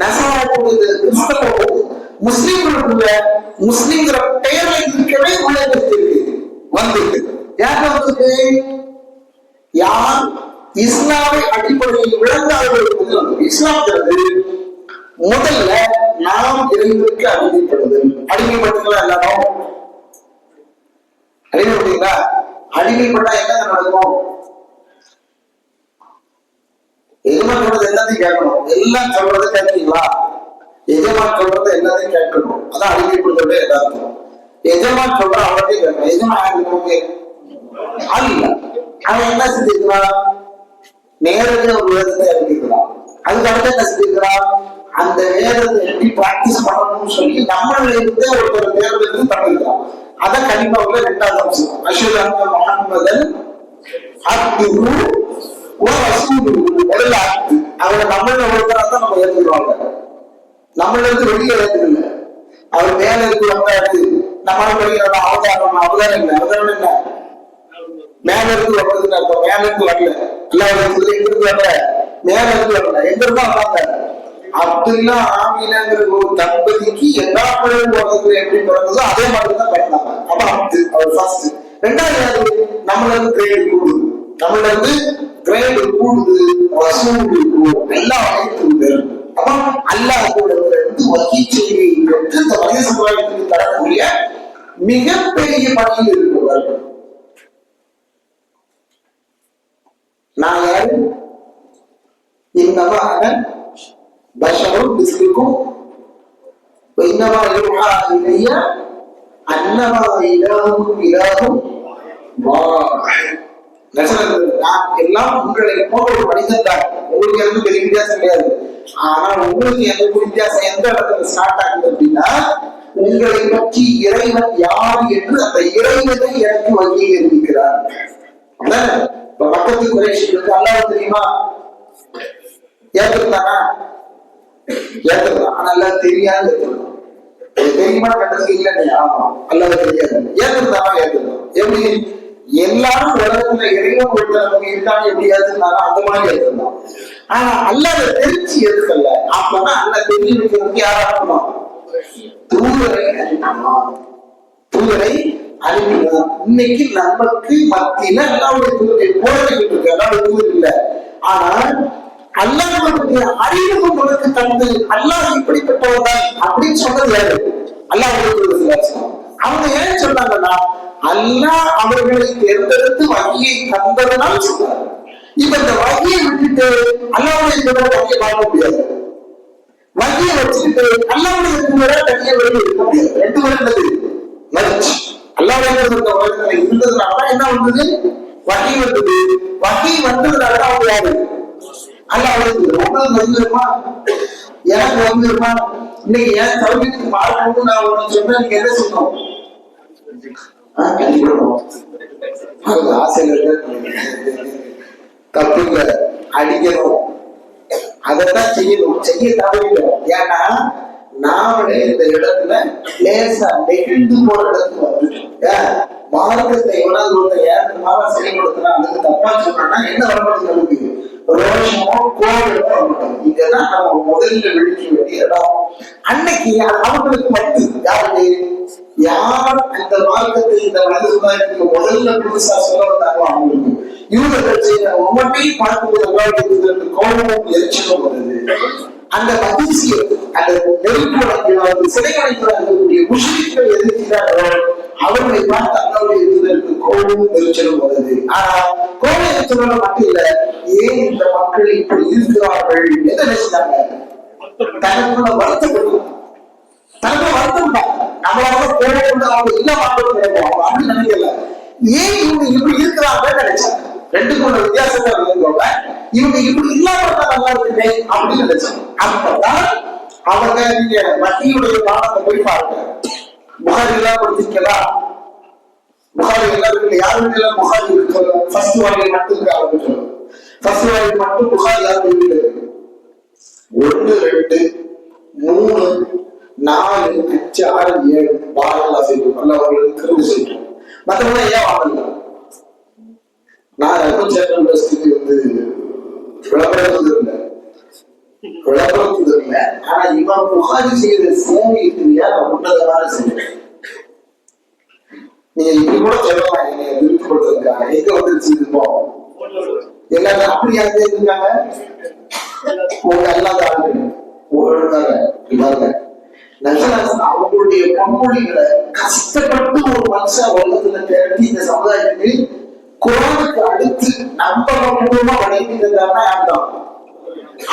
நசாராக்குவது கிறிஸ்தவம் முஸ்லீம்களுக்குள்ள முஸ்லீம்கிற பெயர்ல இருக்கவே உலகத்திற்கு வந்திருக்கு. யாருக்கு வந்திருக்கு? யார் இஸ்லாமை அடிப்படையில் விளங்காதவர்களுக்கு வந்து இஸ்லாம்ங்கிறது முதல்ல நாம் இறைவனுக்கு அடிமைப்படுதல். அடிமைப்பட்டீங்களா? எல்லாரும் அடிமைப்பட்டீங்களா? அடிமைப்பட்டா என்ன நடக்கும்? எஜமான் சொல்றது எல்லாத்தையும் கேட்கணும். எல்லாம் சொல்றதை கேட்கீங்களா? எஜமான் சொல்றதை எல்லாத்தையும் கேட்கணும். அதான் அடிமைப்படுத்தவே எல்லாருக்கும். எஜமான் சொல்ற அவர்கிட்ட கேட்கணும். எஜமான் யாருக்கு? அல்ல. அவன் என்ன செஞ்சிருக்கிறான்? நேரடியாக ஒரு வேதத்தை அறிவிக்கிறான். அதுக்கு அடுத்து என்ன செஞ்சிருக்கிறான்? அந்த வேதத்தை எப்படி பிராக்டிஸ் பண்ணணும்னு சொல்லி நம்மள இருந்தே ஒருத்தர் தேர்ந்தெடுத்து பண்ணிருக்கான். அதை கண்டிப்பா உள்ள 2வது அம்சம். அஷ்ஹது அன்ன முஹம்மதன் அப்துஹு வ ரசூலுஹு. முதல்ல அப்து. அவரை நம்மள ஒருத்தரா தான் நம்ம ஏற்றுக்கிறோம். நம்மள இருந்து வெளியே ஏற்றுக்கல. அவர் மேல இருக்கு வந்தாரு. நம்மளால வெளியே அவதாரம் அவதாரம் இல்லை. அவதாரம் என்ன? மேல இருந்து வர்றதுன்னு அர்த்தம். மேல இருந்து வரல. எல்லாம் எங்கிருந்து வரல? மேல இருந்து வரல. எங்க இருந்தா வந்தாங்க? அப்துல்லா ஆமீனாங்கிற ஒரு தம்பதிக்கு எல்லா பிள்ளைகளும் உலகத்துல எப்படி பிறந்ததோ அதே மாதிரிதான் பிறந்தாங்க. அப்ப அப்து அவர் ஃபர்ஸ்ட். 2வது நம்மள இருந்து கிரேடு கூடுது. நம்மள இருந்து கிரேடு கூடுது. ரசூல் எல்லாம் அழைத்து. அப்ப அல்லாஹ் கூட இருந்து வகி செய்தியை பெற்று இந்த மனித சமுதாயத்துக்கு தரக்கூடிய மிகப்பெரிய பணியில் இருக்கிறார்கள். நான் யாரு? இன்னமா பஷரும் மிஸ்லுக்கும் இன்னமா யூஹா இலைய அன்னமா இலாஹுக்கும் இலாஹும் வாஹித். நான் எல்லாம் உங்களை போன்ற ஒரு மனிதன் தான். உங்களுக்கு எனக்கு பெரிய வித்தியாசம் கிடையாது. ஆனா உங்களுக்கு எனக்கு வித்தியாசம் எந்த இடத்துல ஸ்டார்ட் ஆகுது அப்படின்னா, உங்களை பற்றி இறைவன் யார் என்று அந்த இறைவனை எனக்கு வகையை இருக்கிறார். இப்ப பக்கத்து குறைஷிகளுக்கு அல்லாஹ் தெரியுமா? ஏற்றுத்தானா? ஏற்றுக்கலாம். ஆனா எல்லாம் தெரியாது. தெரியுமா? கண்டதுக்கு இல்லை. ஆமா, அல்லாஹ் தெரியாது. ஏற்றுத்தானா? ஏற்றுக்கலாம். எப்படி? எல்லாரும் உலகத்துல இறைவன் ஒருத்தர் நமக்கு இருக்கான்னு எப்படி ஏற்றுனாலும் அந்த மாதிரி ஏற்றுக்கலாம். ஆனா அல்லாஹ் தெரிஞ்சு ஏற்றுக்கல. அப்பதான் அல்லாஹ் தெரிஞ்சு வைக்கிறதுக்கு யாரா இருக்கணும்? தூதரை அனுப்பினான். தூதரை அனுப்பினான். இன்னைக்கு நமக்கு மத்தியில அல்லாஹ்வுடைய தூதரை போராடிக்கிட்டு இருக்கு. அல்லாஹ்வுடைய தூதர் இல்ல. ஆனால் அல்லாஹ்வுடைய அறிமுகம் நமக்கு தந்து அல்லாஹ் இப்படிப்பட்டவர்தான் அப்படின்னு சொன்னது யாரு? அல்லாஹ்வுடைய தூதர். அவங்க ஏன் சொன்னாங்கன்னா, அல்லாஹ் அவர்களை தேர்ந்தெடுத்து வகையை தந்ததனால் சொன்னார். இப்ப இந்த வகையை விட்டுட்டு அல்லாஹ்வுடைய தூதரை வகையை பார்க்க முடியாது. வகையை வச்சுக்கிட்டு அல்லாஹ்வுடைய தூதரை தனியாக வெளியே இருக்க முடியாது. 2 வருடது மறுச்சு அல்லாஹ்வுடைய உலகத்துல இருந்ததுனாலதான் என்ன வந்தது? வகை வந்தது. வகை வந்ததுனால அவங்க யாரு? அல்லாஹ்வுடைய தூதர். உங்களுக்கு வந்துருமா? எனக்கு வந்துருமா? இன்னைக்கு என் சௌகரியத்துக்கு பார்க்கணும்னு நான் ஒண்ணு சொன்னா நீங்க என்ன சொல்லணும்? தப்பு இல்ல, அடிக்கணும். அதைத்தான் செய்யணும். செய்ய தவறில்லை. ஏன்னா நாமளே இந்த இடத்துல லேசா நெகிழ்ந்து போற இடத்துக்கு வந்துட்டோம். மார்க்கத்தை எவனாவது ஒருத்தர் ஏற்றமாக செயல்படுத்தினா அதுக்கு தப்பா சொன்னா என்ன வரமாட்டது? நமக்கு ரோஷமோ கோபமோ வரமாட்டோம். இங்கதான் நம்ம முதல்ல விழிக்க வேண்டிய இடம். அன்னைக்கு அவங்களுக்கு மட்டும் யாருக்கு யார் அந்த மார்க்கத்தை இந்த மனித சமுதாயத்துக்கு முதல்ல புதுசா சொல்ல வந்தாங்களோ அவங்களுக்கு யூத கட்சியை ஒவ்வொன்றையும் பார்க்கும்போது எல்லாருக்கு கோபமும் எரிச்சலும் வருது. அந்த மகிழ்ச்சியை அந்த நெருப்பு சிலை வளைக்கக்கூடிய முஸ்லிம்கள் எதிர்க்கிறார்களோ அவர்களை பார்த்து அல்லாஹ்வுடைய தூதருக்கு கோபமும் எரிச்சலும் வருது. ஆனா கோப எரிச்சலோட மட்டும் இல்ல, ஏன் இந்த மக்கள் இப்படி இருக்கிறார்கள் என்ன நினைச்சாங்க? தனக்குள்ள வருத்தப்படும். தனக்கு வருத்தம் தான். நம்மளால கோபம் அவங்க இல்ல மாற்றம் அப்படின்னு நினைக்கல. ஏன் இவங்க இப்படி இருக்கிறாங்கன்னு நினைச்சாங்க. 2க்கும் உள்ள வித்தியாசத்தை இவங்க இப்படி இல்லாம நல்லா இருக்குமே அப்படின்னு நினைச்சாங்க. அப்பதான் அவங்க நீங்க மத்தியுடைய பாடத்தை போய் பாருங்க. புகாரிலாம் படிச்சிருக்கலாம். புகாரி எல்லாருக்கும் யார் வீட்டுல புகாரி இருக்கு? ஃபர்ஸ்ட் வால்யூம் மட்டும் இருக்கு ஆரம்பிச்சோம். ஃபர்ஸ்ட் வால்யூம் மட்டும் புகாரி யார் வீட்டுல இருக்கு? 1 2 3 4 5 6 7 பாடலாம் செய்யும். அல்ல அவர்களுக்கு கிருபை செய்யும். மற்றவங்க ஏன் வாங்கல? நான் விளம்பரத்துக்கு இல்லை, ஆனா இவன் புகாரி செய்த சேவை இல்லையா உன்னதமான சேவை. நீங்க இப்படி கூட சொல்லலாம், என்னை விருப்பப்படுறதுக்காக எங்க வந்துருச்சு இருப்போம் எல்லாரும் அப்படி யாரு இருக்காங்க? உங்க அல்லாத அவங்களுடைய பொன்மொழிகளை கஷ்டப்பட்டு ஒரு மனுஷன் உலகத்துல திரட்டி இந்த சமுதாயத்துக்கு குரானுக்கு அடுத்து நம்பர் மூலமா வழங்கியிருந்தாருன்னா யார்தான்?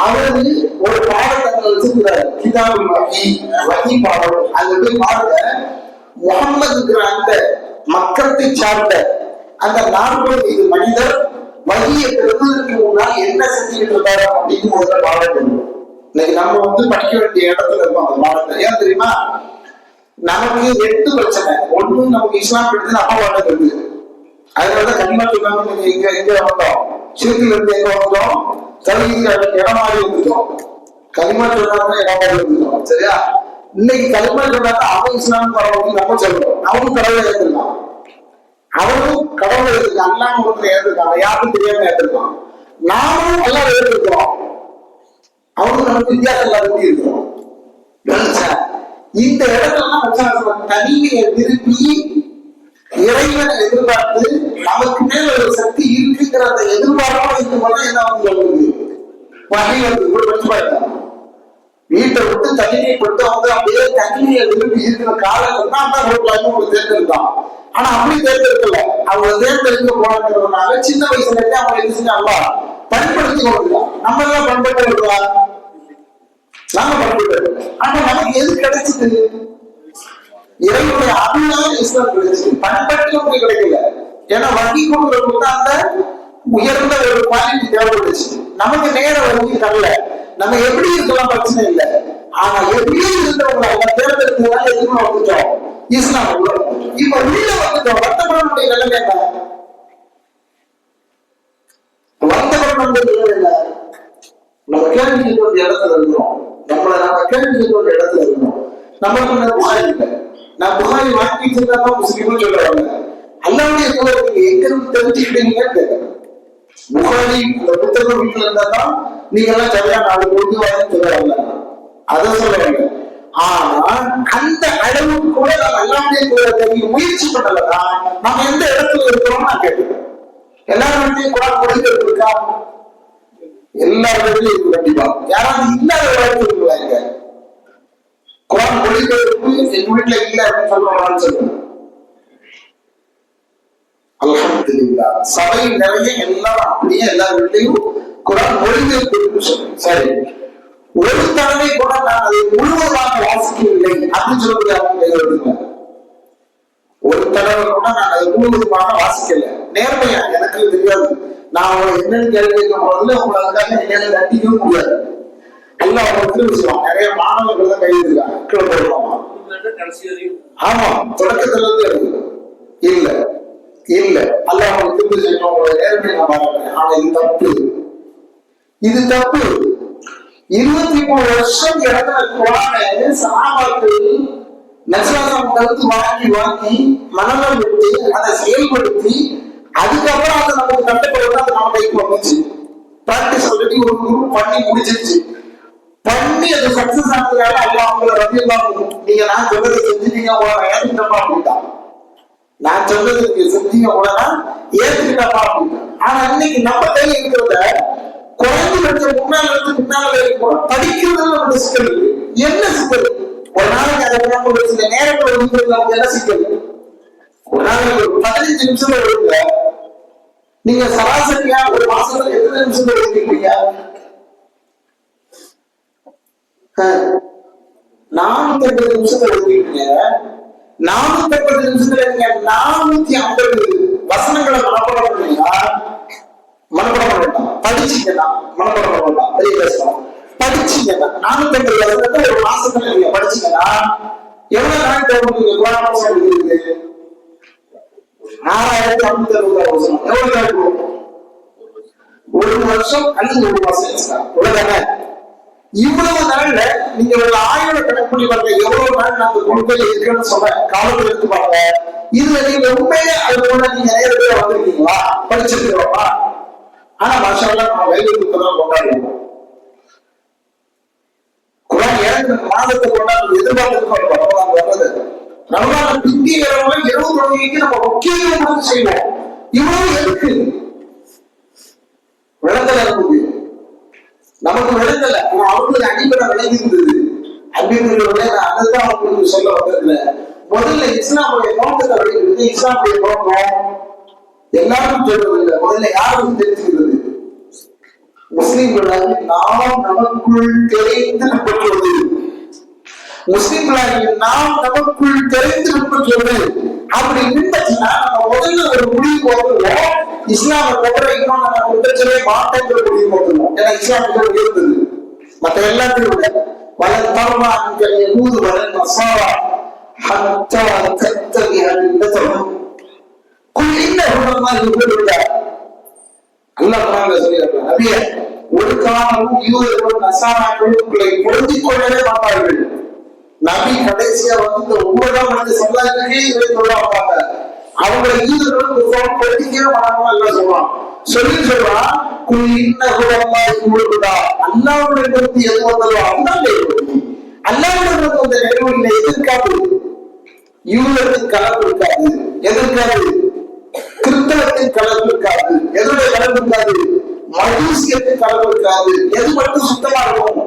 அவரு ஒரு பாடத்தை வச்சிருக்கிறார், கிதாபுல் வஹி பாடம். அது போய் பாருங்க, முகம்மதுங்கிற அந்த மக்கத்தை சார்ந்த அந்த 40 மனிதர் வகியை பெறுவதற்கு முன்னால் என்ன செஞ்சுக்கிட்டு இருந்தாரு அப்படின்னு முதல்ல பாடம். இன்னைக்கு நம்ம படிக்க வேண்டிய இடத்துல இருக்கோம் அந்த பாடத்தை. ஏன் தெரியுமா? நமக்கு 2 பிரச்சனை. ஒண்ணு, நமக்கு இஸ்லாம் படித்து அப்பா பாடம் இருக்கு, அதனாலதான் கனிமா சொல்லாம நீங்க எங்க வந்தோம், சிறுத்துல இருந்து எங்க வந்தோம், தலைவீதி இடமாறி வந்துட்டோம். கனிமா சொல்லாம இடமாறி வந்துட்டோம். சரியா? இன்னைக்கு கனிமா சொல்லாம அவன் இஸ்லாம் பரவாயில்ல நம்ம சொல்றோம். அவனும் கடவுளை ஏற்றிருக்கான், அவனும் கடவுளை ஏற்றிருக்கான், அல்லாம ஒருத்தர் ஏற்றிருக்காங்க, யாருக்கும் தெரியாம ஏற்றிருக்கான். நாமும் எல்லாம் ஏற்றிருக்கிறோம், அவனும் நமக்கு வித்தியாசம் எல்லாம் இருக்கிறோம். இந்த இடத்துல தனிமையை விரும்பி இறைவனை எதிர்பார்த்து நமக்கு மேல ஒரு சக்தி இருக்குங்கிற அந்த எதிர்பார்ப்போம் இருக்கும்போது என்ன வந்து வீட்டை விட்டு தனிமைப்பட்டு அவங்க அப்படியே தனிமையை விரும்பி இருக்கிற காலத்துல தான் தேர்ந்தெடுத்தான். ஆனா அப்படி தேர்ந்தெடுக்கல, அவங்க தேர்ந்தெடுக்க போறதுனால சின்ன வயசுல இருந்து அவங்க என்ன செஞ்சாங்களா பயன்படுத்தி கொள்ளுங்க. நம்ம எல்லாம் பயன்படுத்த விடுவா, நாம பயன்படுத்த. ஆனா நமக்கு எது கிடைச்சது? இறைவனுடைய அருளால இஸ்லாம் கிடைச்சது, பண்பட்டு கிடைக்கல. ஏன்னா வங்கி கொடுக்கறதுக்கு அந்த உயர்ந்த ஒரு குவாலிட்டி தேவைப்படுச்சு. நமக்கு நேர வங்கி தரல, நம்ம எப்படி இருக்கலாம் பிரச்சனை இல்லை. ஆனா எப்படியே இருந்தவங்க தேர்ந்தெடுத்ததுனால எதுவும் வந்துட்டோம், இஸ்லாம் இப்ப உள்ள வந்துட்டோம். வந்தவர்களுடைய நிலைமை என்ன? வந்தவர்களுடைய நிலைமை என்ன? நம்ம கேள்வி கேட்க இடத்துல இருக்கிறோம், நம்ம கேள்வி கேட்க இடத்துல இருக்கிறோம். நம்மளுக்கு புகாரி இல்லை, நான் புகாரி வாங்கி வச்சிருந்தா முஸ்லீமும் சொல்லுவாங்க. அல்லாவுடைய தூதருக்கு எங்க இருந்து தெரிஞ்சுக்கிட்டீங்கன்னு கேட்கிறேன். புகாரி அந்த புத்தகம் வீட்டுல இருந்தா தான் நீங்க எல்லாம் சரியா 4 பொழுது வாங்கி சொல்லுவாங்க, அதை சொல்லுவாங்க. ஆனா அந்த அளவுக்கு கூட நம்ம அல்லாவுடைய தூதருக்கு முயற்சி பண்ணலதான் நம்ம எந்த இடத்துல இருக்கிறோம் நான் கேட்கிறேன். எல்லாரும் கூட கொடுக்கிறது இருக்கா? எல்லா இடத்துலயும் இருக்கு கண்டிப்பா. யாராவது இல்லாத இடத்துல இருக்குவாங்க. குரான் மொழிபெயர்ப்பு எங்க வீட்டுல இல்ல அப்படின்னு சொல்றாங்கன்னு சொல்லுங்க. அல்ஹம்துலில்லாஹ், சபை நிறைய எல்லாரும் அப்படியே எல்லா வீட்லயும் குரான் மொழிபெயர்ப்பு. சரி, ஒரு தடவை கூட நான் அதை முழுவதாக வாசிக்கவில்லை அப்படின்னு சொல்லுங்க. ஒரு தடவை கூட நான் அதை முழுவதுமாக வாசிக்கல. நேர்மையா எனக்கு தெரியாது, நான் அவங்க என்னன்னு கேள்வி கேட்கும் போது உங்களுக்காக என்னால கண்டிக்கவும் முடியாது. எல்லாம் அவங்களுக்கு விஷயம். நிறைய மாணவர்கள் தான் கையிருக்காங்க. ஆமா, தொடக்கத்துல இருந்து இல்ல இல்ல அல்ல அவங்க திருப்பி செய்யணும். நேர்மையை நான் பாருங்க. ஆனா இது தப்பு, இது தப்பு. 23 வருஷம் இறந்த குரானை சஹாபாக்கள் நஸ்ராசம் கருத்து வாங்கி மனநலம் விட்டு அதை செயல்படுத்தி அதுக்கப்புறம் அதை நமக்கு கட்டப்படுறது அது நம்ம கைக்கு வந்துச்சு. பிராக்டிஸ் ஆல்ரெடி ஒரு குரூப் பண்ணி முடிச்சிருச்சு. பண்ணி அது சக்சஸ் ஆனதுனால அல்லா அவங்களை ரவியெல்லாம் நீங்க நான் சொன்னதை செஞ்சுட்டீங்க உடனே ஏற்றுக்கிட்டப்பா அப்படின்ட்டா. நான் சொன்னது செஞ்சீங்க உடனே ஏற்றுக்கிட்டப்பா அப்படின்னா. ஆனா இன்னைக்கு நம்ம கையில இருக்கிறத குறைஞ்சபட்சம் முன்னால படிக்கிறது நம்ம சிக்கல் இருக்கு. என்ன சிக்கல்? ஒரு நாளைக்கு அதை ஒரு சில நேரங்கள் நமக்கு என்ன சிக்கல்? ஒரு நாளைக்கு ஒரு 15 நிமிஷம் எடுக்க நீங்க சராசரியா ஒரு மாசத்துல எத்தனை நிமிஷம் எடுக்கிறீங்க? 450 நிமிஷத்தை எடுத்துக்கிட்டீங்க. 450 நிமிஷத்துல நீங்க 450 வசனங்களை மனப்பாடம் பண்ணீங்களா? மனப்பாடம் பண்ணலாம். படிச்சீங்கன்னா மனப்பாடம் பண்ணலாம். வெளியே பேசலாம். படிச்சீங்கன்னா 450 வசனத்தை ஒரு மாசத்துல நீங்க படிச்சீங்கன்னா எவ்வளவு நாள் தேவை? நீங்க குரான் எடுக்கிறது 6560 வசனம் எவ்வளவு இருக்கும்? ஒரு வருஷம் அல்லது ஒரு மாசம் உலகமே. இவ்வளவு நாள்ல நீங்க ஒரு 1000 கணக்கு பண்ணி பாருங்க, எவ்வளவு நாள் நாங்க கொள்கையில இருக்குன்னு சொன்ன காலத்துல இருந்து பாருங்க. இதுல நீங்க உண்மையிலே அது போல நீங்க நேரடியா வந்திருக்கீங்களா, படிச்சிருக்கிறோமா? ஆனா மாஷாஅல்லாஹ் நம்ம வேலைக்கு கொண்டாடுவோம். குர்ஆன் ஏழு மாதத்தை கொண்டாடு எதிர்பார்த்து வர்றது. ரமலான பிந்தி இரவுல 20 தொழுகைக்கு நம்ம முக்கியத்துவம் கொடுத்து செய்வோம். இவ்வளவு எதுக்கு விளங்கல இருக்குது? நமக்கு விளங்கல, அவங்களுக்கு அடிப்படை விளங்கி இருந்தது. அடிப்படை அதுதான் அவங்களுக்கு சொல்ல வந்ததுல முதல்ல இஸ்லாமுடைய நோக்கத்தை விளங்கிட்டு இஸ்லாமுடைய நோக்கம் எல்லாருக்கும் சொல்றதில்லை. முதல்ல யாருக்கும் தெரிஞ்சுக்கிறது? முஸ்லிம்களாக நாம் நமக்குள் தெரிந்து பெற்றுவது, முஸ்லிம்களாக நாம் நமக்குள் தெரிந்து பெற்றுவது. அப்படி இருந்துச்சுன்னா நம்ம முதல்ல ஒரு முடிவு போட்டுருவோம், இஸ்லாமை தவிர இன்னும் நம்ம குற்றச்சலே மாட்டேங்கிற முடிவு போட்டுருவோம். ஏன்னா இஸ்லாமுக்கு இருந்தது மற்ற எல்லாத்தையும் விட வள தர்மான்கள் யூது வள நஸாரா ஹத்தா தத்தபிஅல் மில்லத்தஹும் குல் இன்னஹும் யுஹிப்பூன அல்லாஹ் குர்ஆன்ல சொல்லியிருக்கார், நபியே ஒரு காலமும் யூதர்கள் நஸாராக்களை பொருந்திக் கொள்ளவே மாட்டார்கள். நபி கடைசியா வந்து உலகம் வந்து சொல்லாதே இதை சொல்லுவாங்க. அவங்களை யூதர்களுக்கு பொருத்திக்கவே மாட்டாங்க எல்லாம் சொல்லுவான். சொல்றான் குல் இன்னஹும் யுஹிப்பூன அல்லாஹ்வுடைய பொருத்தி எது வந்தாலும் அல்லாஹ்வுடைய பொருத்தி, அல்லாஹ்வுடைய அந்த நிலைமையில எதிர்க்காது. யூதத்தின் கலப்பு இருக்காது, எதிர்க்காது. கிறிஸ்தவத்தின் கலப்பு இருக்காது, எதுடைய கலப்பு இருக்காது. மஜூசியத்தின் கலப்பு இருக்காது. எது மட்டும் சுத்தமா இருக்கும்?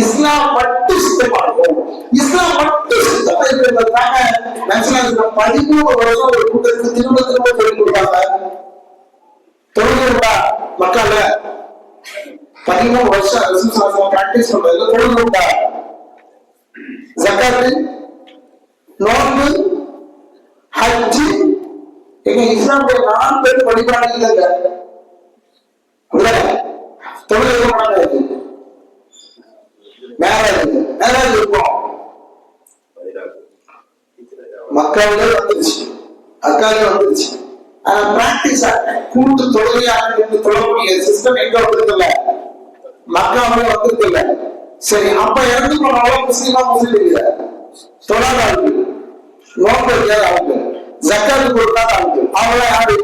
இஸ்லாம் மட்டும் சுத்தமா இருக்கும். இஸ்லாம் மட்டும் சுத்தமா இருக்கிறதுக்காக 13 வருஷம் ஒரு கூட்டத்துக்கு திரும்ப திரும்ப சொல்லிக் கொடுத்தாங்க. தொழுகிறா மக்கள் 13 வருஷம் பிராக்டிஸ் பண்றதுல தொழுகிறா. ஜகாத்து, நோன்பு, ஹஜ், எங்க இஸ்லாமுடைய 4 பேர் வழிபாடு இல்லைங்க. தொழில் மேரேஜ் இருக்கும். மக்களே வந்துருச்சு, அக்காலே வந்துருச்சு. ஆனா பிராக்டிஸ் கூட்டு தொழிலாக தொழக்கூடிய சிஸ்டம் எங்க வந்திருக்கல, மக்காவே வந்திருக்கல. சரி, அப்ப இறந்து போனாலும் முஸ்லீம் இல்ல, தொழாத ஆளுக்கு, நோன்பு வைக்காத ஆளுக்கு, ஜக்காத்து கொடுக்காத ஆளுக்கு, அவங்கள யாரு?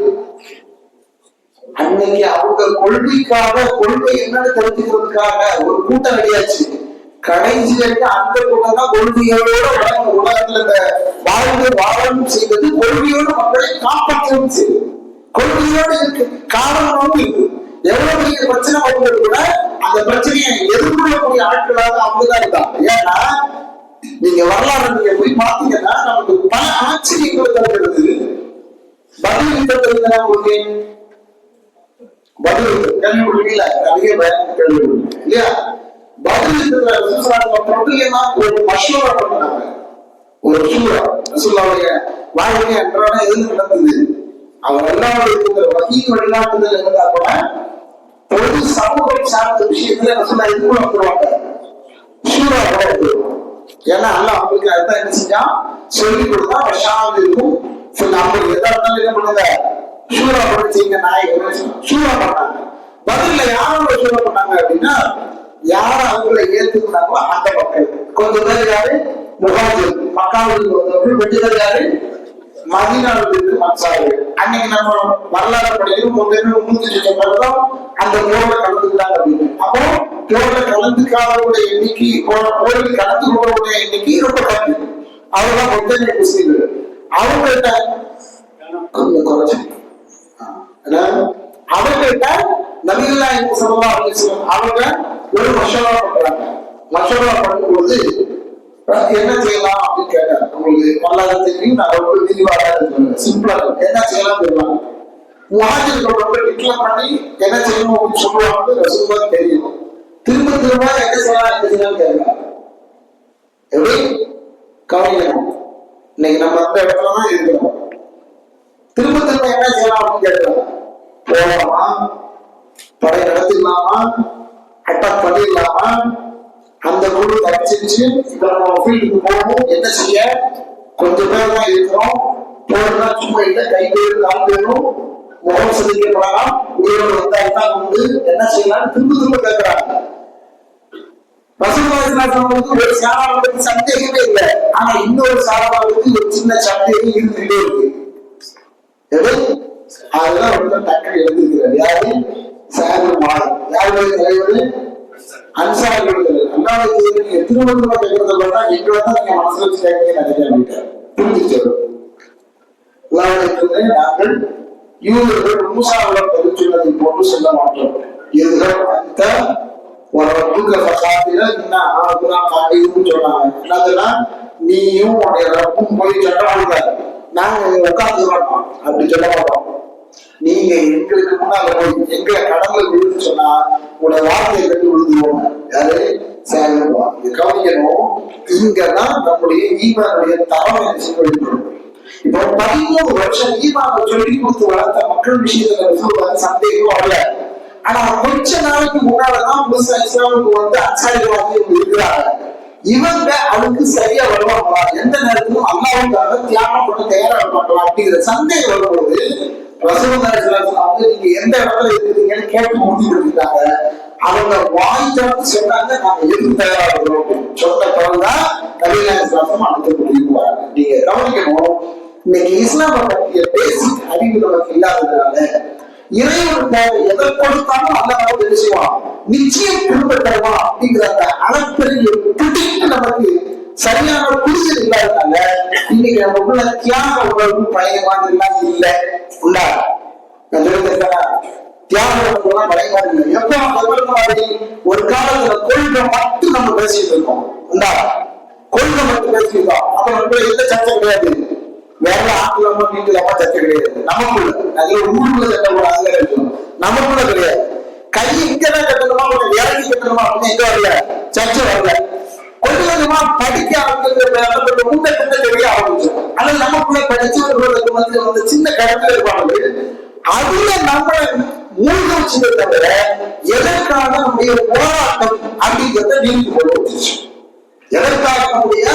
அன்னைக்கு அவங்க கொள்கைக்காக, கொள்கை என்னன்னு தெரிஞ்சுக்கிறதுக்காக ஒரு கூட்டம் ரெடியாச்சு. கடைசி வரைக்கும் அந்த கூட்டம் தான் கொள்கையோட உலகத்துல இந்த வாழ்ந்து வாழவும் செய்தது, கொள்கையோட மக்களை காப்பாற்றவும் செய்தது. கொள்கையோடு இருக்கு, காரணமும் இருக்கு. எவ்வளவு பெரிய பிரச்சனை வருவது கூட அந்த பிரச்சனையை எதிர்கொள்ளக்கூடிய ஆட்களாக அவங்கதான் இருந்தாங்க. ஏன்னா நீங்க வரலாறு நீங்க போய் பாத்தீங்கன்னா நமக்கு பல ஆச்சரியங்கள் தருகிறது. பதில் யுத்தத்தில் உங்களுக்கு பதில் கேள்விப்படுவீங்களா? நிறைய கேள்விப்படுவீங்க இல்லையா? பதில் யுத்தத்துல ஒரு மஷூரா பண்ணாங்க. ஒரு சூரா ரசூலுல்லாஹ்வுடைய வாழ்க்கை அன்றாட எது நடந்தது, அவர் எல்லாருடைய வகீல் வெளிநாட்டுல இருந்தா கூட பொது சமூகம் சார்ந்த விஷயத்துல ரசூலுல்லாஹ் எதுக்குள்ள வந்துருவாங்க, சூரா கூட. ஏன்னா அல்லாஹ் அவங்களுக்கு அதான் என்ன செஞ்சா சொல்லி கொடுத்தா வருஷம் இருக்கும். நம்ம எதா இருந்தாலும் என்ன பண்ணுங்க, சூரா படிச்சீங்க. நாயகன் சூரா பண்ணாங்க. பதில யாரோட சூரா பண்ணாங்க அப்படின்னா, யாரும் அவங்களை ஏத்துக்கிறாங்களோ அந்த மக்கள். கொஞ்சம் பேர் யாரு? முஹாஜிர், மக்காவிலிருந்து வந்தவர்கள். கொஞ்சம் பேர் யாரு? மதீனாவிலிருந்து மன்சார்கள். அன்னைக்கு நம்ம வரலாறு படிக்கிறோம். அந்த போர்ல கலந்துக்கிட்டாங்க அப்படின்னு. அப்போ போர்ல கலந்துக்காதவருடைய எண்ணிக்கை, போரில் கலந்து கொண்டவருடைய எண்ணிக்கை ரொம்ப கம்மி. அவர்தான் மொத்த முஸ்லீம்கள். அவங்கள்ட்ட கொஞ்சம் குறைச்சு அவங்கள்ட்ட நபியுல்லாஹி ஸல்லல்லாஹு அலைஹி வஸல்லம் அவங்க ஒரு மஷவரா பண்றாங்க. மஷவரா பண்ணும்போது என்ன செய்யலாம் அப்படின்னு கேட்டாங்க. உங்களுக்கு நல்லா தெரியும், நான் ரொம்ப விரிவாக சிம்பிளா என்ன செய்யலாம் தெரியும். முஹாஜிர்கள் ரொம்ப டிக்ளேர் பண்ணி என்ன செய்யணும் அப்படின்னு சொல்லுவாங்க. ரசூலுல்லாஹ் தெரியும். திரும்ப திரும்ப என்ன செய்யலாம் கேட்கலாம். எப்படி கவனிக்கணும். இன்னைக்கு நம்ம அந்த இடத்துலதான் இருக்கிறோம். திரும்ப திரும்ப என்ன செய்யலாம் அப்படின்னு கேட்கலாம். போகலாமா, படை நடத்திடலாமா, அட்டாக் பண்ணிடலாமா, அந்த குழு தப்பிச்சிருச்சு, இப்ப நம்ம ஃபீல்டுக்கு போகணும், என்ன செய்ய, கொஞ்சம் பேர் தான் இருக்கிறோம், போனா சும்மா இல்லை, கை பேரு கால் பேரும் முகம் சிதைக்கப்படலாம், உயிரோடு வந்தால்தான் உண்டு, என்ன செய்யலாம் திரும்ப திரும்ப கேட்கிறாங்க. ரசூலுல்லாஹி ஒரு சாராவுக்கு சந்தேகமே இல்லை. ஆனா இன்னொரு சாராவுக்கு ஒரு சின்ன சந்தேகம் இருந்துகிட்டே இருக்கு. அதெல்லாம் ரொம்ப டக்குனு எழுதிக்கிறார். யாரு? சாகுமார். யாருடைய தலைவர்? அன்சாரிகளுடைய. அல்லாஹ்வுடைய திருமணமா கேட்கறத பார்த்தா எங்க வந்தா நீங்க மனசுல வச்சு கேட்க நினைக்கிறேன். புரிஞ்சுச்சு. அல்லாஹ்வுடைய நாங்கள் யூதர்கள் மூசாவை பரிந்துள்ளதை போன்று சொல்ல மாட்டோம். இதுதான் அந்த ஒரு ரப்புக்கு ஃபகாத்தில இன்ன ஆகுனா காயின்னு சொன்னாங்க. என்னதுன்னா நீயும் உடைய ரப்பும் போய் சட்டமாடுங்க, நாங்க உட்கார்ந்துருக்கோம் அப்படி சொல்ல மாட்டோம். நீங்க எங்களுக்கு முன்னால போய் எங்களை கடவுளை விழுந்து சொன்னா உடைய வார்த்தையை கட்டி விழுந்துருவோம். யாரு? சேகருவா. இது கவனிக்கணும். இங்கதான் நம்முடைய ஈமானுடைய தரம் என்ன செய்யப்படும். இப்போ 13 வருஷம் ஈமான சொல்லி கொடுத்து வளர்த்த மக்கள் விஷயத்துல சந்தேகம் வரல. ஆனா கொஞ்ச நாளைக்கு முன்னாலதான் முழுசா இஸ்லாமுக்கு வந்து அன்சாரிகளாக இருக்கிறாங்க. இவங்க அதுக்கு சரியா வருவாங்களா, எந்த நேரத்திலும் அல்லாஹ்வுக்காக தியாகம் பண்ண தயாரா இருப்பாங்களா அப்படிங்கிற சந்தேகம் வரும்போது ரசூலுல்லாஹி ஸல்லல்லாஹு அலைஹி வஸல்லம் நீங்க எந்த இடத்துல இருக்கிறீங்கன்னு கேட்டு முடிஞ்சுட்டாங்க. அவங்க வாய் திறந்து சொன்னாங்க, நாங்க எதுக்கு தயாரா இருக்கிறோம் சொன்ன பிறகுதான் நபிகள் ஸல்லல்லாஹு அடுத்த முடிவுக்கு வராங்க. நீங்க கவனிக்கணும், இன்னைக்கு இஸ்லாமை பற்றிய பேசிக் அறிவு நமக்கு இல்லாததுனால இறைவன் எதை கொடுத்தாலும் அல்லாஹ் தெரிஞ்சுவான், நிச்சயம் திரும்ப தருவான் அப்படிங்கிற அந்த அளப்பெரிய பிடிப்பு நமக்கு சரியான புரிதல் இல்லாதனால இன்னைக்கு நமக்குள்ள தியாக உணர்வு பழைய மாதிரி எல்லாம் இல்லை. உள்ளா நான் தியாக உணர்வுலாம் பழைய மாதிரி இல்லை. எப்போ மாதிரி ஒரு காலத்துல கொள்கை மட்டும் நம்ம பேசிட்டு இருக்கோம். உள்ளா கொள்கை மட்டும் பேசியிருக்கோம். அப்ப நமக்குள்ள எந்த சர்ச்சை கிடையாது. வேற ஆக்கலாமா வீட்டுலாமா சர்ச்சை கிடையாது. நமக்குள்ள அதுல ஊருக்குள்ள சட்டம் கூட அங்க இருக்கணும். நமக்குள்ள கிடையாது. கை இங்கதான் கட்டணுமா கொஞ்சம் இறங்கி கட்டணுமா அப்படின்னு எங்க வரல, சர்ச்சை வரல. கொஞ்சம் கொஞ்சமா படிக்க ஆரம்பிச்சு முன்னெடுத்த தெரிய ஆரம்பிச்சோம். ஆனா நமக்குள்ள படிச்சவர்களுக்கு வந்து சின்ன கடத்துல இருப்பாங்க. அதுல நம்மளை மூழ்க வச்சதை தவிர எதற்காக நம்முடைய போராட்டம் அப்படிங்கிறத நீங்க கொண்டு வந்துச்சு. எதற்காக நம்முடைய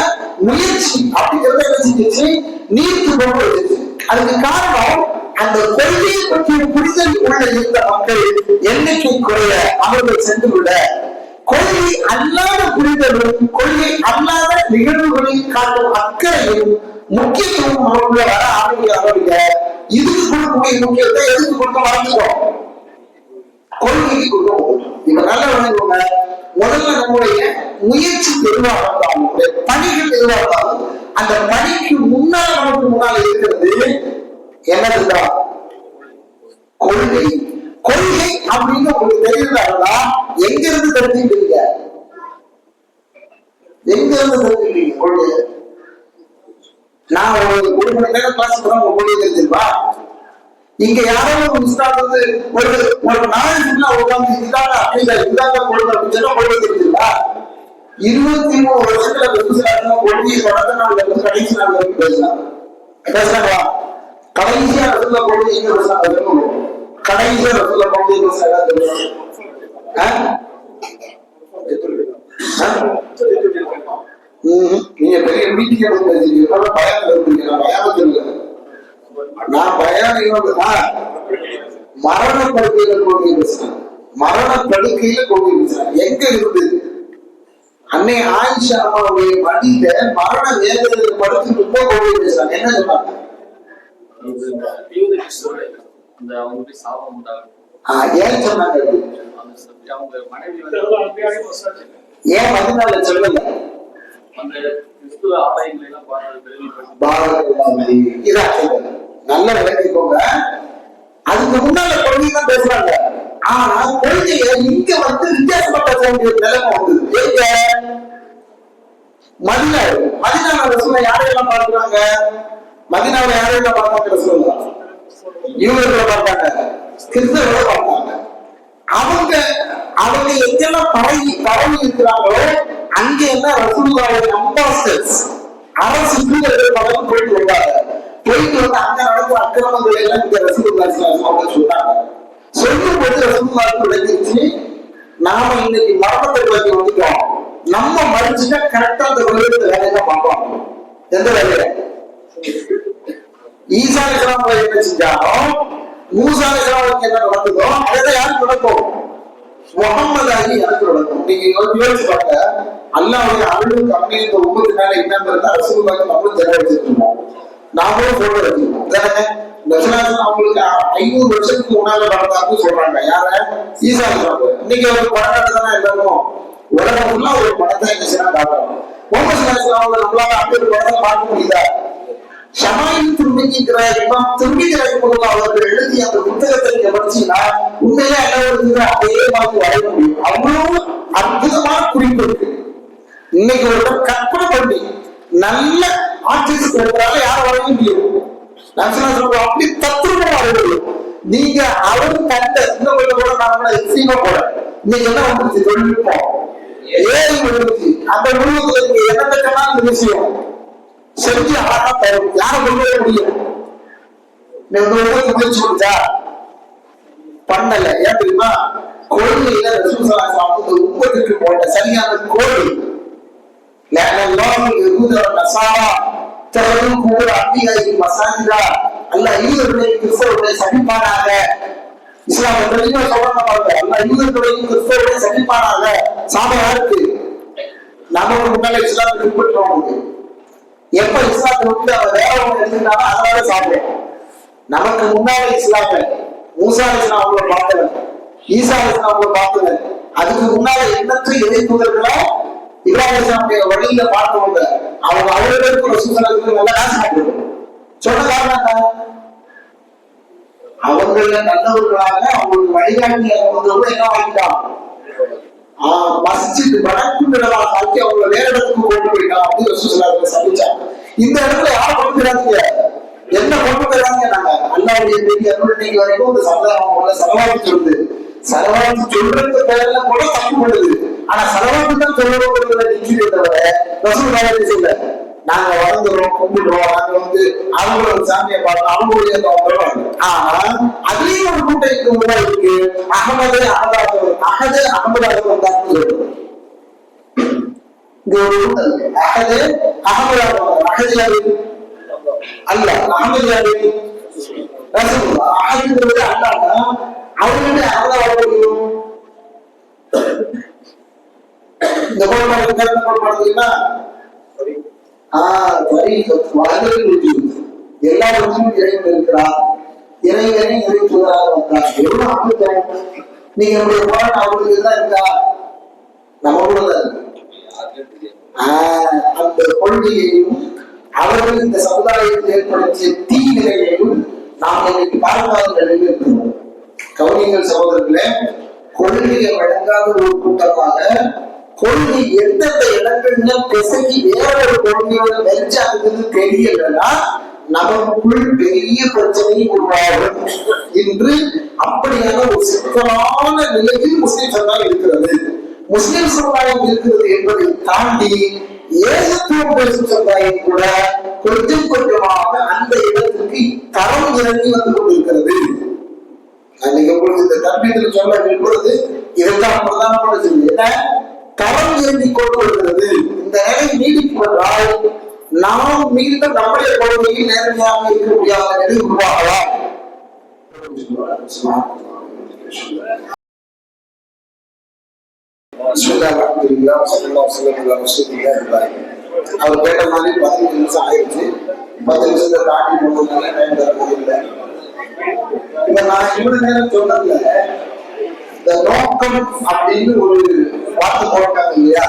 முயற்சி அப்படிங்கிறத என்ன செஞ்சிச்சு, நீர்த்து கொண்டு வந்துச்சு. அதுக்கு காரணம் அந்த கொள்கையை பற்றிய புரிதல் உள்ள இருந்த மக்கள் எண்ணிக்கை குறைய அவர்கள் சென்று விட கொள்கை அல்லாத புரிதலும் கொள்கை அல்லாத நிகழ்வுகளில் காட்டும் அக்கறையும் முக்கியத்துவம் அவர்களுடைய வர ஆரம்பிக்க இதுக்கு கொடுக்கக்கூடிய முக்கியத்தை எதுக்கு கொடுக்க மறந்துட்டோம், கொள்கைக்கு கொடுக்க. இப்ப நல்ல வணங்குங்க, முதல்ல நம்முடைய முயற்சி எதுவாக இருந்தாலும் நம்முடைய பணிகள் எதுவாக இருந்தாலும் அந்த பணிக்கு முன்னால் நமக்கு முன்னால் இருக்கிறது என்னதுதான் கொள்கை. கொள்கை அப்படின்னு உங்களுக்கு தெரியுதா? எங்க இருந்து தெரிஞ்சுக்கிறீங்க? எங்க இருந்து தெரிஞ்சுக்கிறீங்க கொள்கை? நான் ஒரு மணி நேரம் கிளாஸ் போனா உங்க கொள்கை தெரிஞ்சிருப்பா? இங்க யாராவது ஒரு உஸ்தாத் வந்து ஒரு நாள் உட்காந்து இதுக்காக அப்படிங்கிற இதுக்காக கொள்கை அப்படின்னு சொன்னா கொள்கை தெரிஞ்சிருப்பா? 23 வருஷத்துல வெகுசாரம் கொள்கையை தொடர்ந்து நாள் இருந்து கடைசி நாள் வரைக்கும் பேசலாங்களா? கடைசியா ரசூலுல்லாஹ் கொள்கை எங்க பேசுறாங்க? கடைசியா ரசூலுல்லாஹ் கொள்கை பேசுறாங்க. நீங்க பெரிய மீட்டிங் பேசுறீங்க, பயம் இருக்கீங்க. நான் பயம் சொல்லுங்க, நான் பயம் மரண படுக்கையில கொள்கை பேசுறேன். மரண படுக்கையில கொள்கை பேசுறேன். எங்க இருந்து? அன்னை ஆயிஷா அம்மாவுடைய மடியில மரண வேதனையில் படுத்துட்டு கொள்கை பேசுறாங்க. என்ன சொன்னாங்க? ஏன் சொன்னாங்க? ஏன் 14 சொல்லல? நல்ல விளக்கிக்கோங்க. அதுக்கு முன்னால கொள்கை தான் பேசுறாங்க. ஆனா கொள்கையை இங்க வந்து வித்தியாசப்பட்ட நிலைமை வந்தது. எங்க? மதீனாவுல ரசூலுல்லாஹ் யாரையெல்லாம் பார்க்கிறாங்க? மதீனாவுல யாரையெல்லாம் பார்த்தாங்க? ரசூலுல்லாஹ் யூதர்களை பார்த்தாங்க, கிறிஸ்தவர்களை பார்த்தாங்க. அவங்க எங்கெல்லாம் பரவி இருக்கிறாங்களோ அங்க என்ன ரசூலுல்லாஹ்வுடைய அம்பாசிடர்ஸ் அரசு தூதர்கள் பக்கம் போயிட்டு வந்தாங்க. போயிட்டு வந்து அங்க நடக்கிற அக்கிரமங்களை எல்லாம் இந்த ரசூலுல்லாஹி ஸல்லல்லாஹு அலைஹி வஸல்லம் சொன்னாங்க. சொல்லும் போது ரசூலுல்லாஹ் விளக்கிச்சு, நாம இன்னைக்கு மரணத்தை பற்றி வந்துட்டோம். நம்ம மறிச்சுட்டா கரெக்டா அந்த உலகத்தை வேலையை பார்ப்போம். எந்த வேலையை? ஈசா அலைஹிஸ்ஸலாம் என்ன செஞ்சாலும் மூசா அலைஹிஸ்ஸலாமுக்கு என்ன நடந்ததோ அதுதான் யாருக்கு நடக்கும்? முகமது அலி எனக்கு நடக்கும். நீங்க யோசிச்சு பாருங்க, அல்லாஹ்வுடைய அருளும் கம்மி இந்த உம்மத்தினால என்ன இருந்தா ரசூலுல்லாஹி நம்மளும் ஜெனரேட் வச்சிருக்கோம், நாமளும் போட்டோ எடுத்துக்கணும் தானே. ரசூலுல்லாஹி அவங்களுக்கு 500 வருஷத்துக்கு முன்னால நடந்தான்னு சொல்றாங்க. யார? ஈசா அலைஹிஸ்ஸலாம். இன்னைக்கு ஒரு படம் தானே எல்லாருக்கும் உலகம் ஃபுல்லா ஒரு படத்தை என்ன செய்யணும் காட்டுறாங்க. முகமது ஸல்லல்லாஹு அலைஹி வஸல்லம் நம்மளால அப்படி ஒரு படத்தை பார்க்க முடியுதா? ஷமாயில் திரும்பிக்கிற இமாம் திரும்பிக்கிற அவர்கள் எழுதி அந்த புத்தகத்தை நீங்க படிச்சீங்கன்னா உண்மையிலே என்ன அதே மாதிரி வரைய முடியும். அவ்வளவு அற்புதமான குறிப்பு இருக்கு. இன்னைக்கு ஒருத்தர் கற்பனை பண்ணி நல்ல ஆர்டிஸ்ட் இருக்கிறாங்க, யாரும் வரைய முடியும். அப்படி தத்துவமா வரைய முடியும். நீங்க அவர் கண்ட இன்னும் கூட நான் எக்ஸீமா போட இன்னைக்கு என்ன வந்துருச்சு? தொழில்நுட்பம் ஏறி வந்துருச்சு. அந்த உருவத்துல நீங்க என்ன தக்கமான இந்த விஷயம் செஞ்சு அழகா தரும். யாரை கொண்டு வர முடியும்? முயற்சி கொடுத்தா பண்ணல. ஏன் தெரியுமா? கொள்கையில உற்பத்திக்கு போட்ட சரியான கோழி சகிப்பானாக இஸ்லாம் சொல்றாங்க. சகிப்பானாக சாமி யாருக்கு? நமக்கு முன்னால இஸ்லாம் பின்பற்றுவாங்க. எப்ப இஸ்லாத்தை விட்டு அவன் வேற ஒண்ணு எடுத்துக்கிட்டாலும் அதனால சாப்பிடும். நமக்கு முன்னாடி இஸ்லாம மூசா அலைஹிஸ்ஸலாம் அவங்கள பார்க்கல, ஈசா அலைஹிஸ்ஸலாம் அவங்கள பார்க்கல. அதுக்கு முன்னால எண்ணற்ற இறை தூதர்களை இப்ராஹிம் அலைஹிஸ்ஸலாமுடைய வழியில பார்த்தவங்க அவங்க அவர்களுக்கு ரசூலுல்லாஹி நல்லா சாப்பிடுவோம். சொன்ன காரணம் என்ன? அவங்கள நல்லவர்களாக அவங்களுக்கு வழிகாட்டியாக வந்தவங்க என்ன வாங்கிட்டான்? மஸ்ஜித் வடக்குடமா சாக்கி அவங்க வேற இடத்துக்கு கொண்டு போயிட்டான் அப்படின்னு ரசூலுல்லாஹி சந்திச்சாங்க. இந்த இடத்துல யாரும் கொண்டு போயிடாதீங்க, என்ன கொண்டு போயிடாங்க. நாங்க அல்லாஹ்வுடைய பெரிய அருள் நீங்க வரைக்கும் இந்த சமுதாயம் அவங்கள செலவாக்கி சொல்லுது. செலவாக்கி சொல்றது பேர்ல கூட தப்பு பண்ணுது. ஆனா செலவாக்கி தான் சொல்லணுங்கிறத நிக்கிறத தவிர ரசூலுல்லாஹி சொல்ல நாங்க வளர்ந்துறோம், கும்பிடுறோம், நாங்க அவங்களோட சாமியை பார்த்தோம், அவங்களுடைய ஆனா அதையும் ஒரு கூட்டம் உருவாயிருக்கு. அகமது அகமதாக வந்தாங்க. இங்க ஒரு அகது அகமதாக அகதியாரு அல்ல, அகமதியாரு ரசூலுல்லாஹ். அகதுங்கிறது அல்லாஹ். அவங்களே அகமதா வர முடியும். இந்த கோட்பாடுன்னா எல்லா இடத்திலும் இறைவன் இருக்கிறார். இறைவனை நிறைவேற்றுவதாக வந்தார். எவ்வளவு அற்புதம்! நீங்க நம்முடைய போராட்டம் அவங்களுக்கு தான் இருக்கா? நம்ம கூட தான் இருக்கு. அந்த கொள்கையையும் அவர்கள் இந்த சமுதாயத்தில் ஏற்படுத்திய தீவிரையையும் நாம் இன்னைக்கு பார்க்காத நிலையில் இருக்கிறோம். கவனிங்கள் சகோதரர்களே, கொள்கையை வழங்காத ஒரு கூட்டமாக கொள்கை எந்தெந்த இடங்கள்ல பிசகி வேற ஒரு கொள்கையோட நெஞ்சாகுது தெரியலன்னா நமக்குள் பெரிய பிரச்சனை உருவாகும். இன்று அப்படியான ஒரு சிக்கலான நிலையில் முஸ்லிம் சமுதாயம் இருக்கிறது. முஸ்லிம் சமுதாயம் இருக்கிறது என்பதை தாண்டி ஏகத்துவம் பேசும் சமுதாயம் கூட கொஞ்சம் கொஞ்சமாக அந்த இடத்துக்கு தரம் இறங்கி வந்து கொண்டிருக்கிறது. அன்னைக்கு உங்களுக்கு இந்த தர்மத்தில் சொல்ல விரும்புறது இதெல்லாம் பிரதான பண்ணுது. என்ன தரம் இறங்கி கொண்டு வருகிறது. இந்த நிலை நீடிப்பதால் நாம் மீண்டும் நம்முடைய கொள்கையில் நேர்மையாக இருக்க முடியாத நிலை உருவாகலாம். அவர் கேட்ட மாதிரி 15 நிமிஷம் ஆயிடுச்சு. 10 நிமிஷத்தை தாண்டி போனதுனால டைம் தர முடியல. இப்ப நான் இவ்வளவு நேரம் சொன்னதுல இந்த நோக்கம் அப்படின்னு ஒரு வார்த்தை போட்டாங்க இல்லையா,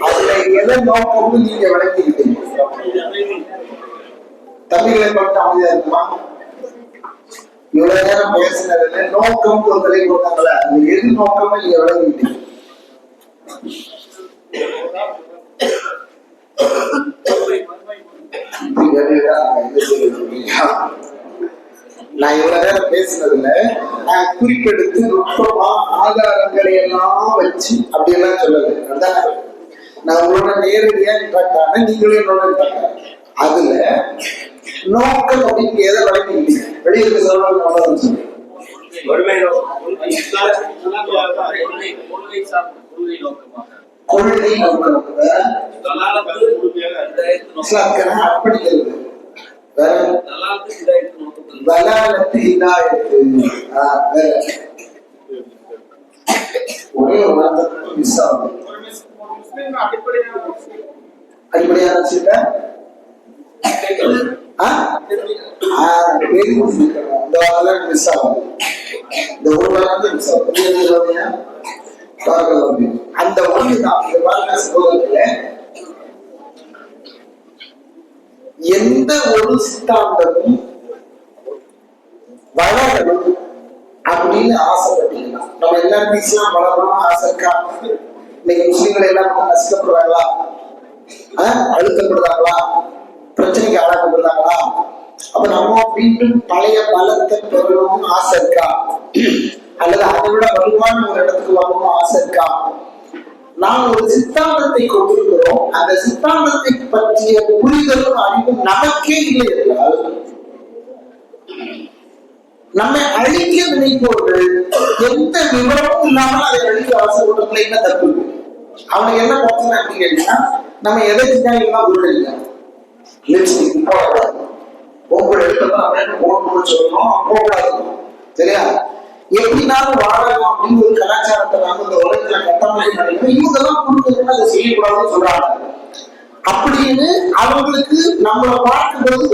அதுல எதை நோக்கம்னு நீங்க விளக்கிக்கிட்டீங்க. தமிழை மட்டும் அமைதியா இருக்குமா? இவ்வளவு நேரம் பேசினதுல நோக்கம் ஒரு தலை போட்டாங்களே, அது எது நோக்கம்னு நீங்க விளக்கிக்கிட்டீங்க. நான் இவ்வளவு நேரம் பேசினதுல நான் குறிப்பெடுத்து நுட்பமா ஆதாரங்களை எல்லாம் வச்சு அப்படியெல்லாம் சொல்லல. நான் உங்களோட நேரடியா இன்ட்ராக்ட் ஆன, நீங்களும் என்னோட இன்ட்ராக்ட் ஆன. அதுல நோக்கம் அப்படின்னு எதை வழங்கிட்டீங்க? வெளியில சொல்லுங்க. கொள்கை நோக்கம் அப்படிங்கிறது வேற வலாலத்து ஹிதாயத்து. வேற ஒரே ஒரு வார்த்தை மிஸ் ஆகும். அடிப்படையான விஷயத்த இந்த வார்த்தை மிஸ் ஆகும். இந்த ஒரு வார்த்தை மிஸ் ஆகும். அந்த ஒன்றுதான் இந்த வார்த்தை சகோதரர்கள எந்த ஒரு சித்தாந்தமும் வளரணும் அப்படின்னு ஆசைப்பட்டீங்கன்னா நம்ம எல்லாருக்கும் இஸ்லாம் வளரணும் ஆசை இருக்கா? இன்னைக்கு முஸ்லீம்கள் எல்லாருக்கும் நஷ்டப்படுறாங்களா? அழுத்தப்படுறாங்களா? பிரச்சனைக்கு ஆளாக்கப்படுறாங்களா? அப்ப நம்ம மீண்டும் பழைய பலத்தை பெறணும்னு ஆசை இருக்கா? அல்லது அதை விட வலுவான ஒரு இடத்துக்கு வரணும்னு ஆசை இருக்கா? நாம் ஒரு சித்தாந்தத்தை கொண்டிருக்கிறோம். அந்த சித்தாந்தத்தை பற்றிய புரிதலும் அறிவும் நமக்கே இல்லை என்றால் நம்மை அழிக்க நினைப்பவர்கள் எந்த விவரமும் இல்லாமல் அதை அழிக்க அவசரப்படுறதுல என்ன தப்பு? அவனுக்கு என்ன பிரச்சனை அப்படின்னு கேட்டீங்கன்னா, நம்ம எதை செஞ்சாலும் உருளிக்கலாம். லிப்ஸ்டிக் போடக்கூடாது, உங்களை எடுக்கலாம் அப்படின்னு போகணும்னு சொல்லணும், போகக்கூடாது. சரியா? எப்படினாலும் வாழலாம் அப்படின்னு ஒரு கலாச்சாரத்தை நாம இந்த உலகத்துல கட்டமைக்க நினைக்கிறோம். இவங்கெல்லாம் கொடுக்கணும்னு அதை செய்யக்கூடாதுன்னு சொல்றாங்க. அப்படின்னு அவங்களுக்கு நம்மளை பார்க்கும்போது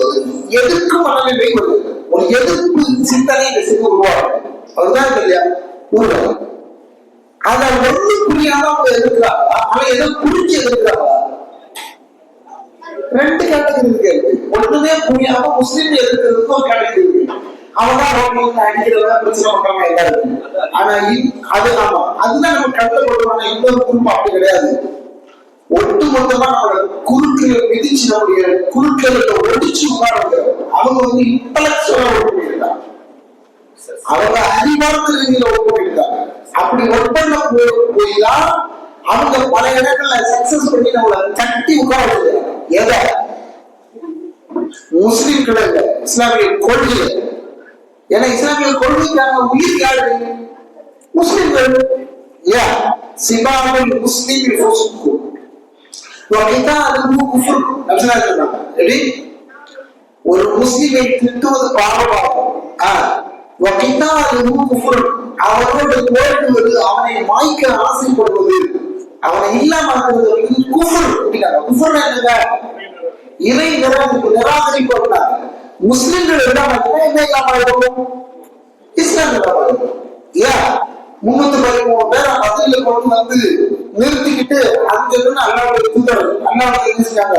எதிர்ப்பு மனநிலை வருது. ஒரு எதிர்ப்பு சிந்தனை இந்த சிறு உருவாகும். அதுதான் இல்லையா உருவாகும். அதை ஒண்ணு புரியாம அவங்க எதிர்க்கிறாங்களா? அவங்க எதோ புரிஞ்சு எதிர்க்கிறாங்களா? ரெண்டு கேட்டகரி இருக்கு. ஒண்ணுமே புரியாம முஸ்லீம் எதிர்க்கிறதுக்கு ஒரு கேட்டகரி இருக்கு. அவன்தான் ரோட்ல அடிக்கிறதா பிரச்சனை பண்றவங்க எல்லாம் இருக்கு. ஆனா அது ஆமா அதுதான் நம்ம கட்டப்படுவாங்க. இன்னொரு குரூப் அப்படி கிடையாது. ஒட்டு மொத்தமா நம்மளோட குறுக்களை விதிச்சு நம்முடைய குறுக்களை ஒடிச்சு உட்கார்ந்து அவங்க வந்து இன்டலெக்சுவலா ஒர்க் பண்ணிருக்காங்க. அவங்க அறிவார்ந்த ரீதியில ஒர்க் பண்ணிருக்காங்க. அப்படி ஒர்க் பண்ண போய்தான் அவங்க பல இடங்கள்ல சக்சஸ் பண்ணி நம்மளை தட்டி உட்கார வச்சிருக்காங்க. எதை? முஸ்லிம்களை இல்ல, இஸ்லாமிய கொள்கை. ஏன்னா இஸ்லாமிய கொள்கைக்கான உயிர் யாரு? முஸ்லிம்கள். சிபாவில் முஸ்லிம் ஒரு முஸ்லிமை திட்டுவது பாவமாகும். அவனோடு போடுவது, அவனை மாய்க்க ஆசைப்படுவது, அவனை இல்லாமக்குவது இறை நிராகரிப்பு. முஸ்லிம்கள் இல்லாம என்ன இல்லாம இஸ்லாம் இல்லாம 313 பேரை மதுரையில கொண்டு வந்து நிறுத்திக்கிட்டு அங்க இருந்து அண்ணாவுடைய தூதர் அண்ணாவுடைய இருந்துச்சாங்க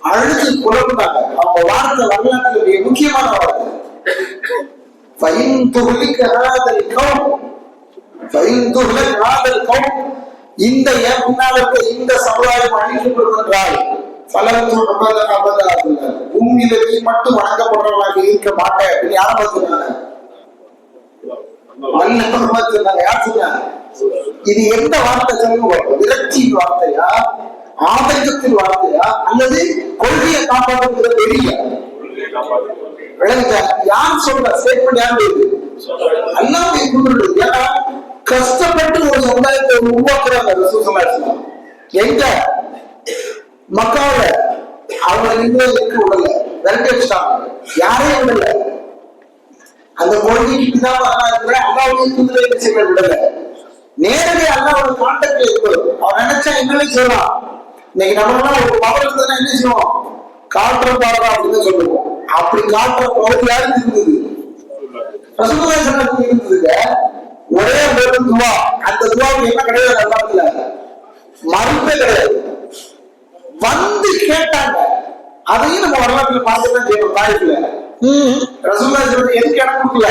அழுது குழப்பினாங்க. அவங்க வார்த்தை வரலாற்றுடைய முக்கியமான வார்த்தை இந்த இந்த சமுதாயம் அழிக்கப்படும் என்றால் பூமியில நீ மட்டும் வணங்கப்படுறவர்களாக இருக்க மாட்டேன் அப்படின்னு யாரை பார்த்துருக்காங்க? இது எந்த வார்த்தை சொல்லுங்க? விரக்தியின் வார்த்தையா, ஆதங்கத்தின் வார்த்தையா, அல்லது கொள்கையை காப்பாற்றுகிற வெளியா? யார் சொல்ற ஸ்டேட்மெண்ட்? யாரு? அல்லாஹ்வை கூறுறது. ஏன்னா கஷ்டப்பட்டு ஒரு சமுதாயத்தை உருவாக்குறாங்க. எங்க மக்கால அவங்க நின்று இருக்க விடல, விரட்டி வச்சுட்டாங்க. யாரையும் விடல. அந்த கொள்கைக்கு தான் அல்லாவுடைய தூதரை செய்ய விடல. நேரடி அல்லாவோட கான்டாக்ட்ல இருக்கு. அவன் நினைச்சா என்னன்னு சொல்லலாம். இன்னைக்கு நம்ம ஒரு பவர் இருந்ததுன்னா என்ன செய்வோம்? காற்ற பாடுறா அப்படின்னு சொல்லுவோம். அப்படி காற்ற பவர் யாருக்கு இருந்தது? ரசூலுல்லாஹி இருந்ததுங்க. ஒரே ஒரு துவா. அந்த துவாவுக்கு என்ன கிடையாது? அல்லாஹ்ல மறுப்பே கிடையாது. வந்து கேட்டாங்க. அதையும் நம்ம வரலாற்றுல பார்த்துதான் செய்யணும். தாய்ப்புல ரசூலுல்லாஹி எதுக்கு இடம் கொடுக்கல?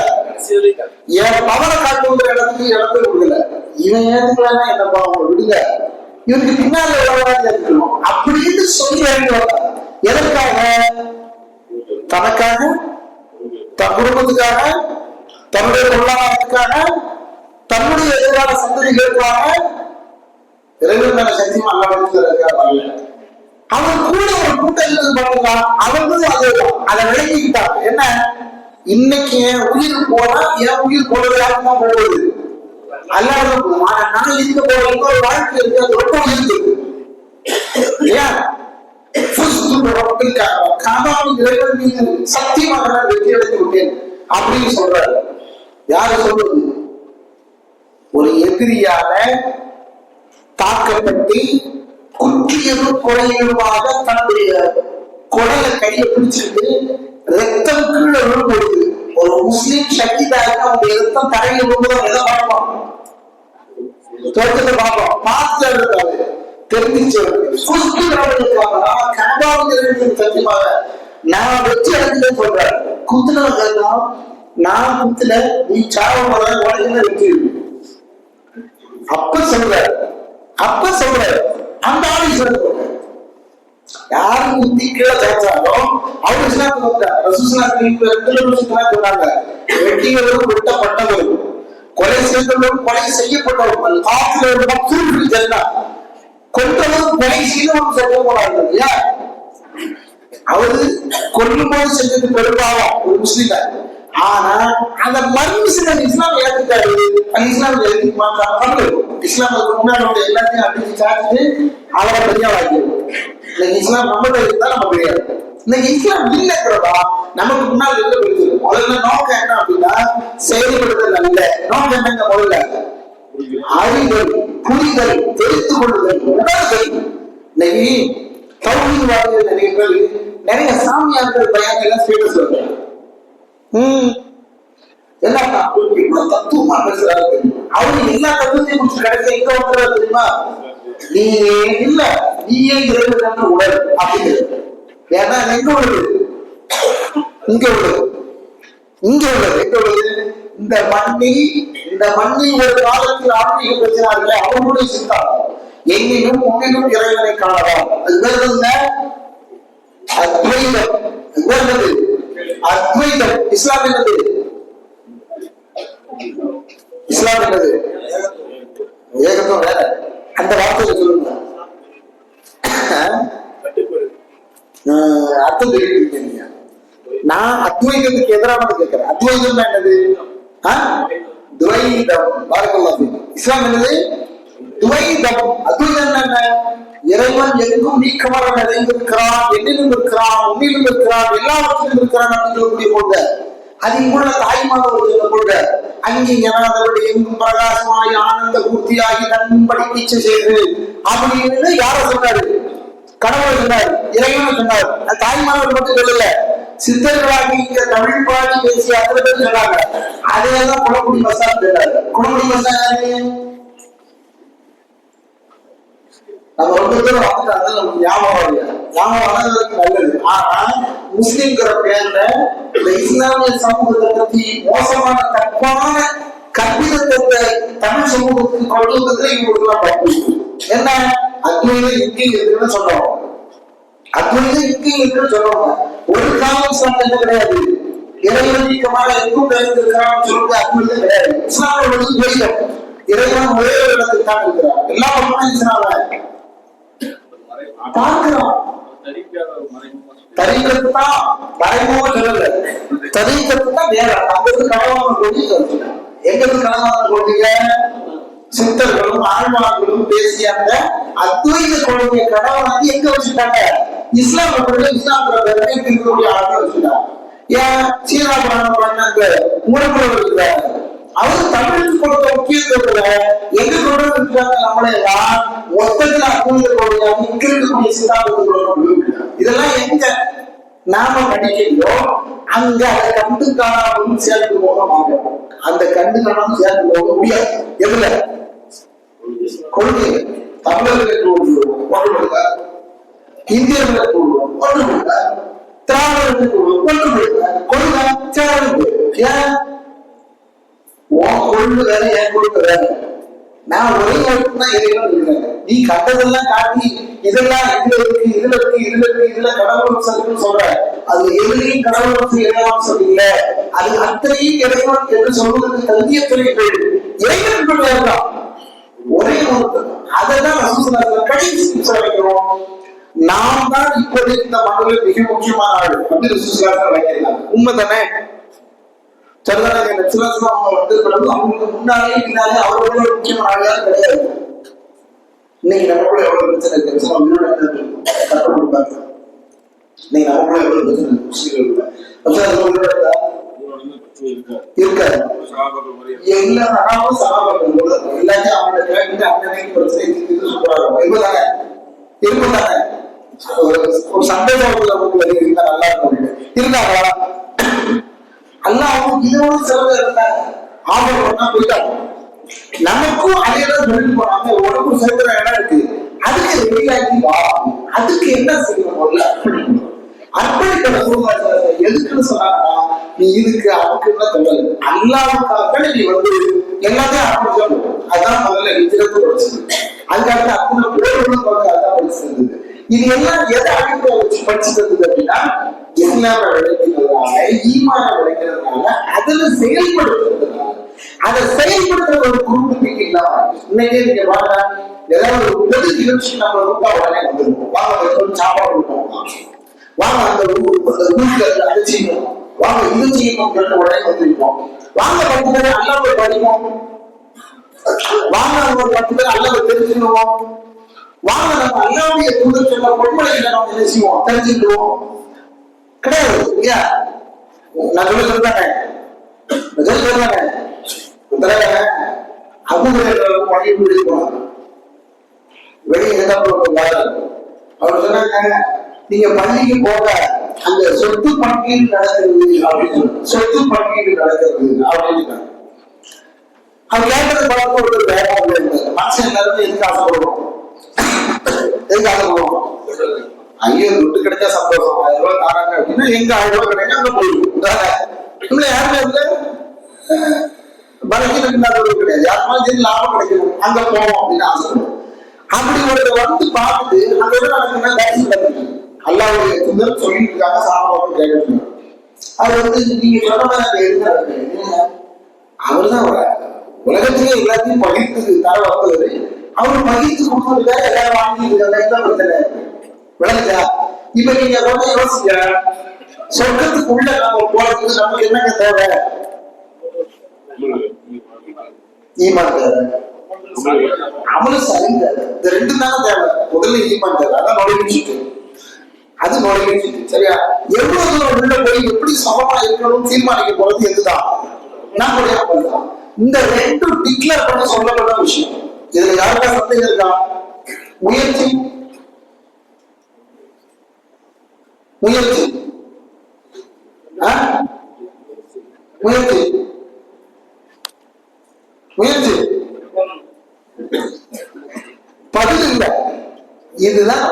என் பவரை காட்டுங்கிற இடத்துக்கு இடத்தை கொடுக்கல. இவன் ஏத்துக்கலன்னா என்ன பாவம்? விடுங்க, இவனுக்கு பின்னால ஏத்துக்கணும் அப்படின்னு சொல்லி எதற்காக? தனக்காக, தன் குடும்பத்துக்காக, தன்னுடைய பொருளாதாரத்துக்காக, தன்னுடைய எதிர்கால சந்ததிகளுக்காக இறைவன் சத்தியம் அல்லாஹ் அவன் கூட ஒரு கூட்டம் இருந்தது பாத்தீங்களா? அவங்களும் அதை விளங்கிக்கிட்டாங்க. என்ன? இன்னைக்கு என் உயிர் போனா என் உயிர் போறது யாருக்குதான் போகுது? அல்லாத போகும். ஆனா நான் இருக்க போற இன்னொரு வாழ்க்கை இருக்கு. அது ரொம்ப உயிருக்கு இல்லையா? காபாவின் இறைவன் மீது சத்தியமாக நான் வெற்றி அடைந்து விட்டேன் அப்படின்னு சொல்றாரு. யாரு சொல்றது? ஒரு எதிரியால தாக்கப்பட்டு குற்றியதும் கொலையுமாக தன்னுடைய குடலை கையை பிடிச்சிட்டு ரத்தம் கீழே விழும்போது ஒரு முஸ்லீம் ஷஹீதாக அவருடைய ரத்தம் தரையில விழும்போது எதை பார்ப்போம்? தோட்டத்தை பார்ப்போம். பார்த்து இருக்காது தெரிஞ்சிச்சு சத்தியமாக நான் வெற்றி அடைஞ்சேன்னு சொல்றேன். குத்துனவங்க நான் குத்துல நீ சாவ உலகம் வெற்றி. அப்ப சொல்ற அந்த ஆளு சொல்ற யாரு குத்தி கீழே சேர்த்தாலும் அவரு சொன்னாங்க. வெட்டிகளும் வெட்டப்பட்டவரும் கொலை செய்தவரும் கொலை செய்யப்பட்டவர்கள் காத்துல கொன்றவரும் கொலை செய்தவரும் சொல்ல போனாங்க இல்லையா? அவரு கொல்லும் போது செஞ்சது பெரும்பாலும் ஒரு முஸ்லீம். ஆனா அந்த மறுமுஸ்லிம் இஸ்லாம் ஏற்றுட்டாரு. இஸ்லாம் இஸ்லாமுக்கு முன்னாடி எல்லாத்தையும் அடிச்சு சாப்பிட்டு அவரை பெரியாவாக்கிடுவோம். இன்னைக்கு இஸ்லாம் நம்ம இருந்தா நம்ம கிடையாது. இன்னைக்கு இஸ்லாம் இல்லைங்கிறதா நமக்கு முன்னாடி இருக்க பிடிச்சது. முதல்ல நோக்கம் என்ன அப்படின்னா செயல்படுதல் அல்ல. நோக்கம் என்னங்க? முதல்ல அறிதல், புரிதல், தெரிந்து கொள்ளுதல், உணர்தல். இன்னைக்கு தௌஹீத்வாதிகள் நிறைய பேர் நிறைய சாமியார்கள் பையன் எல்லாம் ஸ்டேட்டஸ் வருவாங்க. எல்லாம் தத்துவமா பேசுறாரு. அவரு எல்லா தத்துவத்தையும் குறிச்சு கிடைக்க எங்க வந்துடுறது தெரியுமா? நீயே இல்ல, நீயே இறைவன் என்று உடல் அப்படிங்கிறது. ஏன்னா எங்க உள்ளது? இங்க உள்ளது. எங்க உள்ளது? இந்த மண்ணில் ஒரு காலத்தில் ஆன்மீக பேசினார்களே அவங்களுடைய சித்தாந்தம் எங்கிலும் உன்னிலும் இறைவனை காணலாம். அது பேர் அத்வைதம். அத்வைதம். இஸ்லாம் என்னது? இஸ்லாம் என்னது? ஏகத்துவம் வேற. அந்த வார்த்தையை சொல்லுங்க. அர்த்தம் தெரிவிக்கிறீங்க. நான் அத்வைதத்துக்கு எதிரானது கேட்கிறேன். அத்வைதம் என்னது? துவைதம். இஸ்லாம் என்னது? துவைதம். அத்வைதம் என்ன? இறைவன் எங்கும் நீக்கமாக நிறைந்திருக்கிறான், என்னிலும் இருக்கிறான், உன்னிலும் இருக்கிறான், எல்லாவற்றிலும் இருக்கிறான் அப்படின்னு சொல்லக்கூடிய கொள்கை. அது இங்குள்ள தாய்மானவர்கள் கொள்கை. அங்கே எனாதவருடைய எங்கும் பிரகாசமாய் ஆனந்த பூர்த்தியாகி நண்படி பீச்சை செய்து அப்படின்னு யார சொன்னாரு? கடவுள் சொன்னார், இறைவன் சொன்னார். தாய்மானவர் மட்டும் சொல்லல, சித்தர்களாகி இங்க தமிழ் பாடி பேசி அத்தனை பேர் சொன்னாங்க. அதேதான் குளக்குடி மசான் சொன்னாரு. குளக்குடி மசான் நம்ம ரொம்ப பேரும் வந்துட்டாங்க. நமக்கு ஞாபகம் வளர்றதுக்கு நல்லது. ஆனா முஸ்லிம்ங்கிற பேர்ல இந்த இஸ்லாமிய சமூகத்தை பத்தி மோசமான தப்பான கற்பிதத்தை தமிழ் சமூகத்துக்கு கொண்டு வந்ததுல இவங்களுக்கு எல்லாம் பயன்படுது. என்ன? அத்வைதம் இங்கேயும் இருக்குன்னு சொல்றோம். அத்வைதம் இங்கேயும் இருக்குன்னு சொல்றோம். ஒரு காலம் இஸ்லாம் என்ன கிடையாது. இறைவன் நீக்கமாக எங்கும் நிறைந்திருக்கிறான்னு சொல்லிட்டு அத்வைதம் கிடையாது. இஸ்லாமிய துவைதம். இறைவன் ஒரே ஒரு இடத்துக்கு தான் இருக்கிறார். எல்லா பக்கமும் இஸ்லாம பார்க்கிறோம். தரிக்கத்து தான் மறைமுக சொல்லல. தரிக்கத்து தான் வேற. அங்கிருந்து கடவான கொள்கை சொல்லுங்க. எங்கிருந்து கடவான கொள்கைய சித்தர்களும் ஆழ்வார்களும் பேசிய அந்த அத்வைத கொள்கையை கடவானது எங்க வச்சுட்டாங்க? இஸ்லாம் இஸ்லாமிய இருக்கக்கூடிய ஆளுநர் வச்சுட்டாங்க. ஏன் சீனாபுரம் பண்ணாங்க மூலப்புறம் இருக்கிறார். அவரு தமிழுக்கு கொடுத்த முக்கியத்துவத்துல எங்க கொண்டு இருக்கிறாங்க? நம்மளே மொத்தத்துல அத்வைத கொள்கையாக இங்க இருக்கக்கூடிய சித்தாந்தத்தை இதெல்லாம் எங்க நாம படிக்கிறோம் அங்க அதை கண்டு காணாமல் சேர்ந்து போக மாட்டோம். அந்த கண்டு காணாமல் சேர்ந்து போக முடியாது. எதுல? கொள்கை. தமிழர்களுக்கு ஒன்றுபடுங்க, இந்தியர்களுக்கு ஒன்றுபடுங்க, திராவிடர்களுக்கு ஒன்றுபடுங்க. கொள்கை சேர்ந்து ஏன் உன் கொள்கை வேற, என் கொள்கை வேற. நான் ஒரே தான் இறைவன் இருக்கிறேன். நீ கண்டதெல்லாம் காட்டி இதெல்லாம் இதுல இருக்கு, இதுல இருக்கு, இதுல இருக்கு, இதுல கடவுள் சொல்லுன்னு சொல்ற. அது எதுலையும் கடவுள் இறைவன் சொல்லல. அது அத்தனையும் இறைவன் என்று சொல்வதற்கு கல்வியத்துறைகள் இறைவன் வேண்டாம். ஒரே ஒன்று. அதான் கடைசி வைக்கிறோம். நாம் தான் இப்போது இந்த மண்ணில் மிக முக்கியமான ஆள் அப்படின்னு வைக்கிறாங்க. உண்மைதானே? அவங்களுக்கு முன்னாலே பின்னாலே அவர்களோட முக்கியமான ஆளுதான் கிடையாது. இன்னைக்கு நமக்குள்ள எவ்வளவு பிரச்சனை இருக்கு. கொடுப்பாங்க. நீங்க நமக்குள்ள எவ்வளவு பிரச்சனை முஸ்லீம்களுக்குள்ள இருக்காது. எல்லா அனாவும் சகாபாக்கள் எல்லாத்தையும் அவங்களோட கேட்டு அண்ணனை பிரச்சனை சொல்றாங்க. இருப்பதானே ஒரு சந்தேகம் இருந்தா நல்லா இருக்கும் இருந்தாங்களா? அல்லாவும் இதோட சிறந்த இருந்தாங்க. ஆபர் பண்ணா போயிட்டாங்க. நமக்கும் அதே தான் சொல்லிட்டு போனாங்க. உடம்பு சேர்க்கிற இடம் இருக்கு, அதுக்கு ரெடியாக்கி வா. அதுக்கு என்ன செய்யணும்? அர்ப்பணிக்கிற சூழ்நிலை எதுக்குன்னு சொன்னாங்கன்னா, நீ இதுக்கு அதுக்குன்னு சொல்லல, அல்லாவுக்காக நீ எல்லாத்தையும் அர்ப்பணிச்சோம். அதுதான் முதல்ல இத்திரத்து படிச்சது. அதுக்காக அத்தனை போர் அதான் படிச்சிருந்தது. இது எல்லாம் எதை அடிப்படையை வச்சு படிச்சிருந்தது அப்படின்னா, இஸ்லாம விளைக்கிறதுனால, ஈமான விளைக்கிறதுனால, அதுல செயல்படுத்துறதுனால. அதை செயல்படுத்துற ஒரு குடும்பத்துக்கு இல்லாம இன்னைக்கே நீங்க பாருங்க, ஏதாவது ஒரு பொது நிகழ்ச்சி நம்ம ரூபா உடனே வந்துருக்கோம். வாங்க சாப்பாடு கொடுப்போம், வாங்க அந்த ஊருக்கு அதை செய்யணும், வாங்க இது செய்யணும் உடனே வந்துருப்போம். வாங்க 10 பேர் அல்லாவை படிப்போம், வாங்க ஒரு 10 பேர் அல்லாவை தெரிஞ்சுக்குவோம், வாங்க நம்ம அல்லாவுடைய தூதர் சொன்ன பொன்மலைகளை நம்ம என்ன செய்வோம், தெரிஞ்சுக்குவோம். கிடையாது இல்லையா? நான் சொல்றேன் வெளியே அவர் சொன்னாங்க, நீங்க பள்ளிக்கு போக அந்த சொத்து பங்கீடு நடக்கிறது அப்படின்னு, சொத்து பங்கீடு நடக்கிறது அப்படின்னு அவர் கேட்டது பார்க்க ஒரு வேகம் இருந்தார். மனுஷன் எல்லாருமே எதுக்கு ஆசைப்படுவோம்? எதுக்கு ஆசைப்படுவோம்? ஐயோ துட்டு கிடைச்சா சந்தோஷம், 1000 ரூபாய் தாராங்க அப்படின்னா எங்க 1000 ரூபாய் கிடைக்கும் அங்க போயிடும். யாருமே இல்லை, பலகீனம் இல்லாதவர்கள் கிடையாது. யாருமாலும் சரி லாபம் கிடைக்கணும் அங்க போவோம் அப்படின்னு ஆசைப்படுவோம். அப்படி ஒரு பார்த்துட்டு அங்க நடக்குன்னா தரிசி நடக்குது. அல்லாவுடைய துந்தர் சொல்லிட்டு இருக்காங்க, சாமான் கேட்கணும். அது நீங்க சொன்ன மாதிரி இருக்கிறாரு. அவர்தான் உலகத்திலே எல்லாத்தையும் பகிர்ந்து தர வந்தது. அவர் பகிர்ந்து கொடுத்ததுக்காக எல்லாரும் வாங்கிட்டு பிரச்சனை விளங்குதா? இப்ப நீங்க ரொம்ப யோசிக்க, சொர்க்கத்துக்குள்ள நம்ம போறதுக்கு நமக்கு என்னங்க தேவை? ஈமான் தேவை, அமலும் சரி தேவை. இந்த 2 தானே தேவை. முதல்ல ஈமான் தேவை, அதான் நுழைவிச்சுட்டு, அது நுழைவிச்சுட்டு சரியா? எவ்வளவு தூரம் உள்ள போய் எப்படி சமமா இருக்கணும் தீர்மானிக்க போறது எதுதான்? நம்முடைய அமல் தான். இந்த 2 டிக்ளேர் பண்ண சொல்லப்பட்ட விஷயம். இதுல யாருக்கா சந்தேகம் இருக்கா? முயற்சி முயற்சி முயற்சி முயற்சி பதில் இல்லை. இதுதான்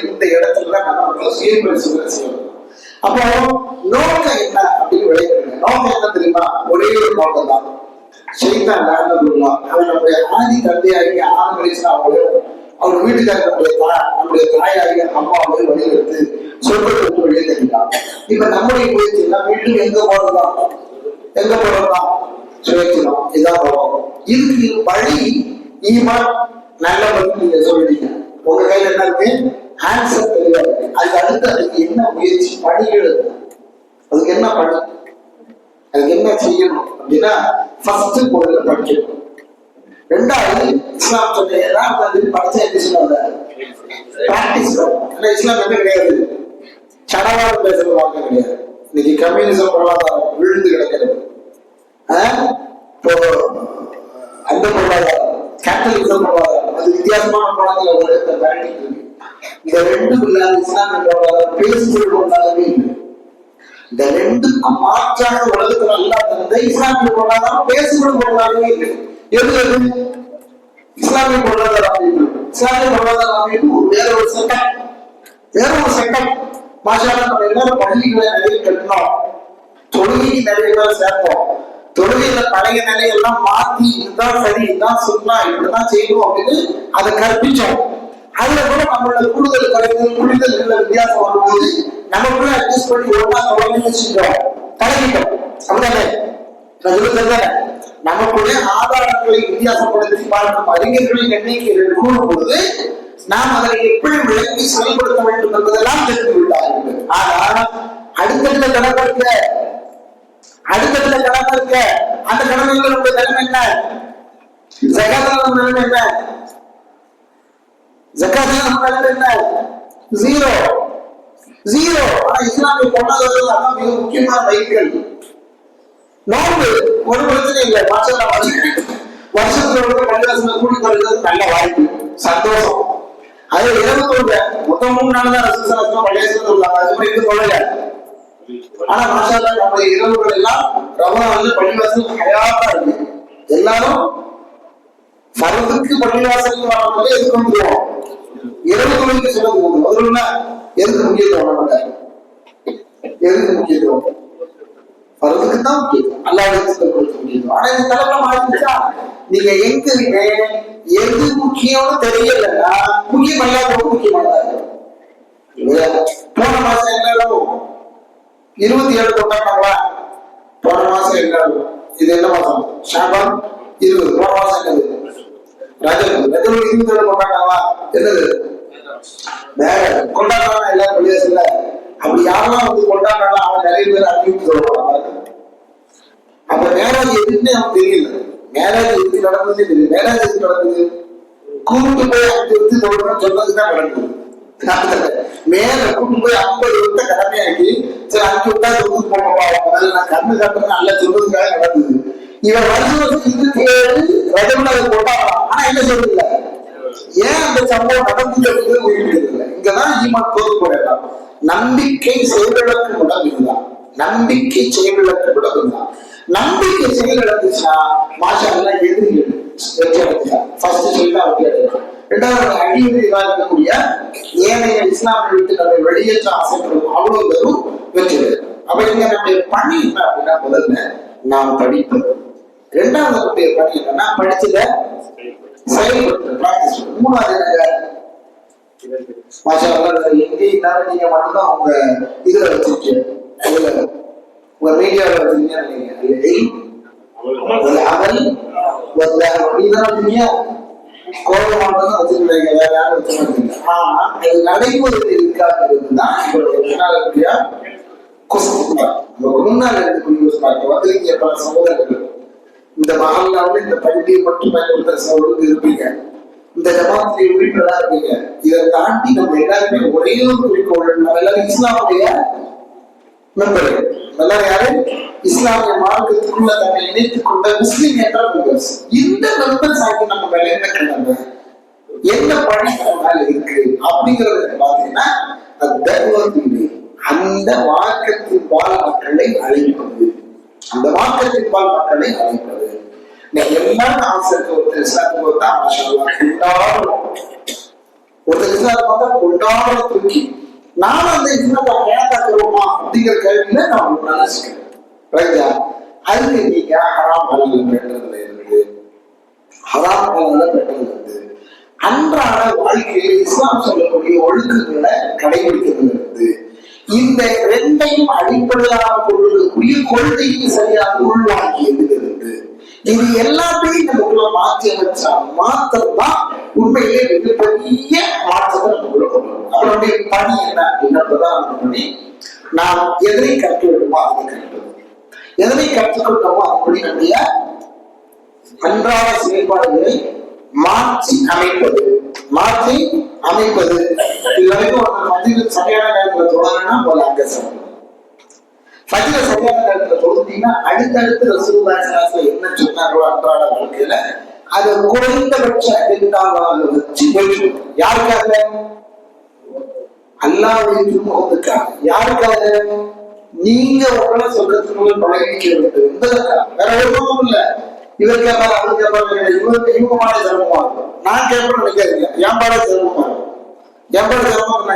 இந்த இடத்துல நம்ம சுய பரிசோதனை செய்யணும். அப்போ நோக்கம் என்ன அப்படின்னு விளையாடுங்க. நோக்கம் என்ன தெரியுமா? ஒரே ஒரு நோக்கம் தான். ஷைத்தான் லானத்துல்லாஹ் அவன் நம்முடைய ஆதி தந்தையாகி ஆரம்பிச்சு அவர் வீட்டுக்காரர் நம்முடைய தாயாகி அம்மாவை வழியெடுத்து சொர்க்கத்துக்கு வெளியே தெரிவித்தான். இப்ப நம்முடைய முயற்சி எல்லாம் வீட்டுக்கு எங்க போறதுதான், எங்க போறதுதான் சுயேட்சம். இதான் போறோம். இதுக்கு வழி ஈமான் நல்ல வழி. நீங்க சொல்லிட்டீங்க, உங்க கையில என்ன இருக்கு? ஆன்சர் தெளிவா இருக்கு. அதுக்கு அடுத்து அதுக்கு என்ன முயற்சி, பணிகள் இருக்கு. அதுக்கு என்ன பணி, அதுக்கு என்ன செய்யணும் அப்படின்னா, ஃபர்ஸ்ட் பொருளை படிக்கணும். 2வது இஸ்லாம் சொன்ன படிச்சா என்ன சொல்லுவாங்க? பிராக்டிஸ். இஸ்லாம் என்ன கிடையாது, சடவாரம் பேசுற வாங்க கிடையாது. இன்னைக்கு கம்யூனிசம் பொருளாதாரம் விழுந்து கிடக்கிறது. அந்த பொருளாதாரம் கேபிட்டலிசம் பொருளாதாரம், அது வித்தியாசமான படத்துல ஒரு இருக்கு. இந்த 2 இல்லாத இஸ்லாமிய பொருளாதாரம் பேசுவது பொருளாதாரமே இல்லை. இந்த 2க்கும் மாற்றாக உலகத்துல அல்லா தந்த இஸ்லாமிய பொருளாதாரம் பேசுவது பொருளாதாரமே இல்லை. எது எது? இஸ்லாமிய பொருளாதார அமைப்பு. இஸ்லாமிய பொருளாதார அமைப்பு வேற ஒரு சட்டம், வேற ஒரு சட்டம். மாஷாஅல்லாஹ் நம்ம எல்லாரும் பள்ளிகளை நிறைய கட்டணும், தொழுகைக்கு நிறைய பேர் சேர்ப்போம். தொழுகையில பழைய நிலையெல்லாம் மாத்தி இதுதான் சரி, இதுதான் சுன்னா, இப்படிதான் செய்யணும் அப்படின்னு அதை கற்பிச்சோம். அதுல கூட நம்மளோட கூடுதல் கருத்து புரிதல் வித்தியாசம் வரும்போது நமக்குள்ள அட்ஜஸ்ட் பண்ணி ஒன்னா தொடங்கி செஞ்சோம், பழகிட்டோம். அப்படிதானே? நமக்குள்ள ஆதாரங்களை வித்தியாசப்படுத்தி பார்க்கும் அறிஞர்களின் எண்ணிக்கை கூறும் பொழுது நாம் அதை எப்படி விளங்கி செயல்படுத்த வேண்டும் என்பதெல்லாம் தெரிந்து விட்டார்கள். ஆனால் அடுத்தடுத்த கடமை இருக்க, அடுத்தடுத்த கடமை இருக்க, அந்த கடமைகள் நிலைமை என்ன? ஜகாத்துல நிலைமை என்ன? ஜக்காத் நம்ம என்ன ஜீரோ ஜீரோ. ஆனா இஸ்லாமிய கொண்டாடுறது அதான் மிக முக்கியமான மைல்கல். நோன்பு ஒரு பிரச்சனை இல்லை, வருஷத்துல வந்து பள்ளிவாசல கூடி கொள்வது நல்ல வாய்ப்பு, சந்தோஷம். அது இரவு தொழுக மொத்தம் 3 நாள் தான் ரசூலுல்லாஹி பள்ளிவாசல தொழுவாங்க, அதுக்கப்புறம் இது தொழல. ஆனா மாஷா அல்லாஹ் நம்ம இரவுகள் எல்லாம் ரமலான்ல பள்ளிவாசல் ஹயாத்தா இருக்கு. எல்லாரும் ஃபர்துக்கு பள்ளிவாசலுக்கு வரவங்க எதுக்கு வந்துருவோம், இரவு தொழுகைக்கு சொல்ல போகுது. அதுல எதுக்கு முக்கியத்துவம், நம்ம எதுக்கு முக்கியத்துவம், ஃபர்துக்கு தான் முக்கியத்துவம், அல்லாஹ்வுக்கு முக்கியத்துவம். ஆனா இந்த தலைமுறை மாறிடுச்சா, நீங்க எங்க எது முக்கியம்னு தெரியலன்னா முக்கியம் அல்லாத முக்கியமானதா. போன மாசம் எல்லாரும் 27 கொண்டாடுறாங்களா, போன மாசம் எல்லாரும் இது என்ன மாசம், ஷாபான் 20, போன மாசம் என்னது ரஜப் 27 கொண்டாடுறாங்களா, என்னது வேற கொண்டாடுறாங்க எல்லாரும் பள்ளிவாசல்ல. அப்படி யாரெல்லாம் வந்து கொண்டாடுறாங்க அவன் நிறைய பேர் அறிவிப்பு சொல்றாங்க. அப்ப மேரேஜ் எதுன்னு அவன் தெரியல, மேரேஜ் எதுக்கு நடந்தது தெரியல. மேரேஜ் எதுக்கு நடந்தது, கூட்டு போய் அங்கே வந்து சொன்னதுதான் நடந்தது. மேல கூட்டு போய் 50 வருத்த கடமையாக்கி சரி 5 விட்டா சொத்து போகப்பா, நான் கண்ணு கட்டுறேன் நல்லா சொல்றதுக்காக நடந்தது. இவன் வருஷம் 27 ரஜம்ல கொண்டாடுறான். ஆனா என்ன சொல்றதில்ல, ஏன் அந்த சம்பவம் நடந்துச்சு உயிரிழந்தில்லை. இங்கதான் ஈமான் போது போயிடலாம். நம்பிக்கை செயலிழக்கும் இடம் இதுதான், நம்பிக்கை செயலிழக்கும் இடம் இதுதான். நம்பிக்கை செயலிழந்துச்சுன்னா மாஷா அல்லாஹ் எதிரிகள் வெற்றி அடைஞ்சார். ஃபர்ஸ்ட் சொல்லிதான் வெற்றி அடைஞ்சார். இரண்டாவது அடியவர்களாக இருக்கக்கூடிய ஏனைய இஸ்லாமிய விட்டு நம்ம வெளியேற்ற ஆசைப்படும் அவ்வளவு பேரும் வெற்றி அடைந்தார். அப்ப இங்க நம்முடைய பணி என்ன அப்படின்னா, முதல்ல நாம் படிப்பது, இரண்டாவது நம்முடைய பணி என்னன்னா படிச்சத செயல்படுத்த பிராக்டிஸ். மூணாவது மாஷா அல்லாஹ் எங்கே இருந்தாலும் நீங்க மட்டும்தான் உங்க இதுல வச்சிருக்கீங்க, உங்க மீடியாவில் வச்சிருக்கீங்க. கோபமானதான் வச்சிருக்கீங்க, வேற யாரும் வச்சிருக்கீங்க. ஆனா அது நடைமுறையில் இருக்காதுதான் முன்னாள் வந்திருக்கீங்க பல சகோதரர்கள். இந்த மகல்லாவில் இந்த பள்ளியை மட்டும் பயன்படுத்துற சகோதரர்கள் இருப்பீங்க, இந்த ஜமாத்திலே உறுப்பினரா இருப்பீங்க. இதை தாண்டி நம்ம எல்லாருமே ஒரே ஒரு குறிக்கோள், நம்ம எல்லாரும் இஸ்லாமுடைய மெம்பர்கள், எல்லாரும் யாரு இஸ்லாமிய மார்க்கத்துக்குள்ள தன்னை இணைத்துக் கொண்ட முஸ்லிம் என்ற மெம்பர்ஸ். இந்த மெம்பர்ஸ் ஆகி நம்ம மேல என்ன கிடந்த என்ன பணி மேல இருக்கு அப்படிங்கறது பாத்தீங்கன்னா, அந்த மார்க்கத்தின் பால் மக்களை அழைப்பது, அந்த மார்க்கத்தின் பால் மக்களை அழைப்பது. எல்லாரும் ஆசை ஒருத்தர் இஸ்லாத்துக்கு வந்தா கொண்டாடுறோம், ஒருத்தர் இஸ்லாத்துக்கு வந்தா கொண்டாடுற தூக்கி நானும் அந்த இஸ்லாத்தை ஏதாக்குறோமா அப்படிங்கிற கேள்வியில நான் நினைச்சுக்கிறேன். அதுக்கு நீங்க ஹராம் ஹலால பெற்றதுல இருந்து, ஹராம் ஹலால பெற்றதுல இருந்து அன்றாட வாழ்க்கையில இஸ்லாம் சொல்லக்கூடிய ஒழுக்கங்களை கடைபிடிக்கிறதுல இருந்து, இந்த ரெண்டையும் அடிப்படையாக கொள்வதற்குரிய கொள்கையை சரியாக உள்வாங்கியதுல இருந்து, இது எல்லாத்தையும் நமக்குள்ள மாற்றி அமைச்சா மாத்திரம்தான் உண்மையிலே மிகப்பெரிய மாற்றத்தை நமக்குள்ள கொண்டு வரும். அவருடைய பணி என்ன அப்படின்னா, பிரதான பணி நாம் எதனை கற்க வேண்டுமோ அதை கற்பது, எதனை கற்றுக்கொண்டோமோ அப்படி நம்முடைய அன்றாட செயல்பாடுகளை மாற்றி அமைப்பது, மாற்றி அமைப்பது. இதுவரைக்கும் மத்தியில் சரியான நேரத்துல தொடரணும்னா போல அங்க சொல்லணும். ஃபஜ்ர சரியான நேரத்துல தொழுதீங்கன்னா அடுத்தடுத்து ரசூலுல்லாஹி ஸல்லல்லாஹு அலைஹி வஸல்லம் என்ன சொன்னாங்களோ அன்றாட வாழ்க்கையில அது குறைந்தபட்ச அஜெண்டாவாக வச்சு போயிட்டு யாருக்காக, அல்லாஹ்வுடைய திருமுகத்துக்காக. யாருக்காக, நீங்க உங்களை சொல்றதுக்குள்ள பழகிக்கிறது என்பதற்காக, வேற ஒன்றும் இல்ல. இவர் கேட்பாரு அவர் கேட்பாரு, இவங்க பாட சிரமமா இருக்கும், நான் கேட்பேன்னு நினைக்காதீங்க, என் பாட சிரமமா இருக்கும். என் பாட சிரமம் என்ன,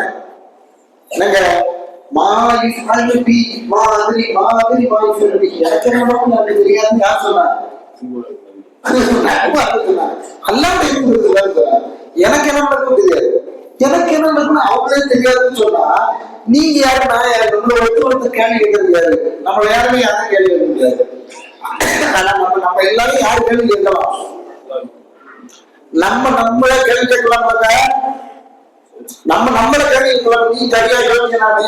என்னங்க மாதிரி மாதிரி மாதிரி மாதிரி எனக்கு என்ன பண்ண தெரியாது, யார் சொன்னா, அல்லாஹ் எனக்கு என்ன நடக்கும் தெரியாது, எனக்கு என்ன நடக்கும் அவங்களே தெரியாதுன்னு சொன்னா நீங்க யாரு நான் யாரு, நம்மள ஒருத்தர் கேள்வி கேட்கறது யாரு, நம்மள யாருமே யாரும் கேள்வி கேட்க முடியாது. ஆனா நம்ம எல்லாரும் யாரு கேள்வி கேட்கலாம், நம்மள கேள்வி கேட்கலாம், நம்மள கேள்வி கேட்கலாம். நீ சரியா கேள்வி நானு,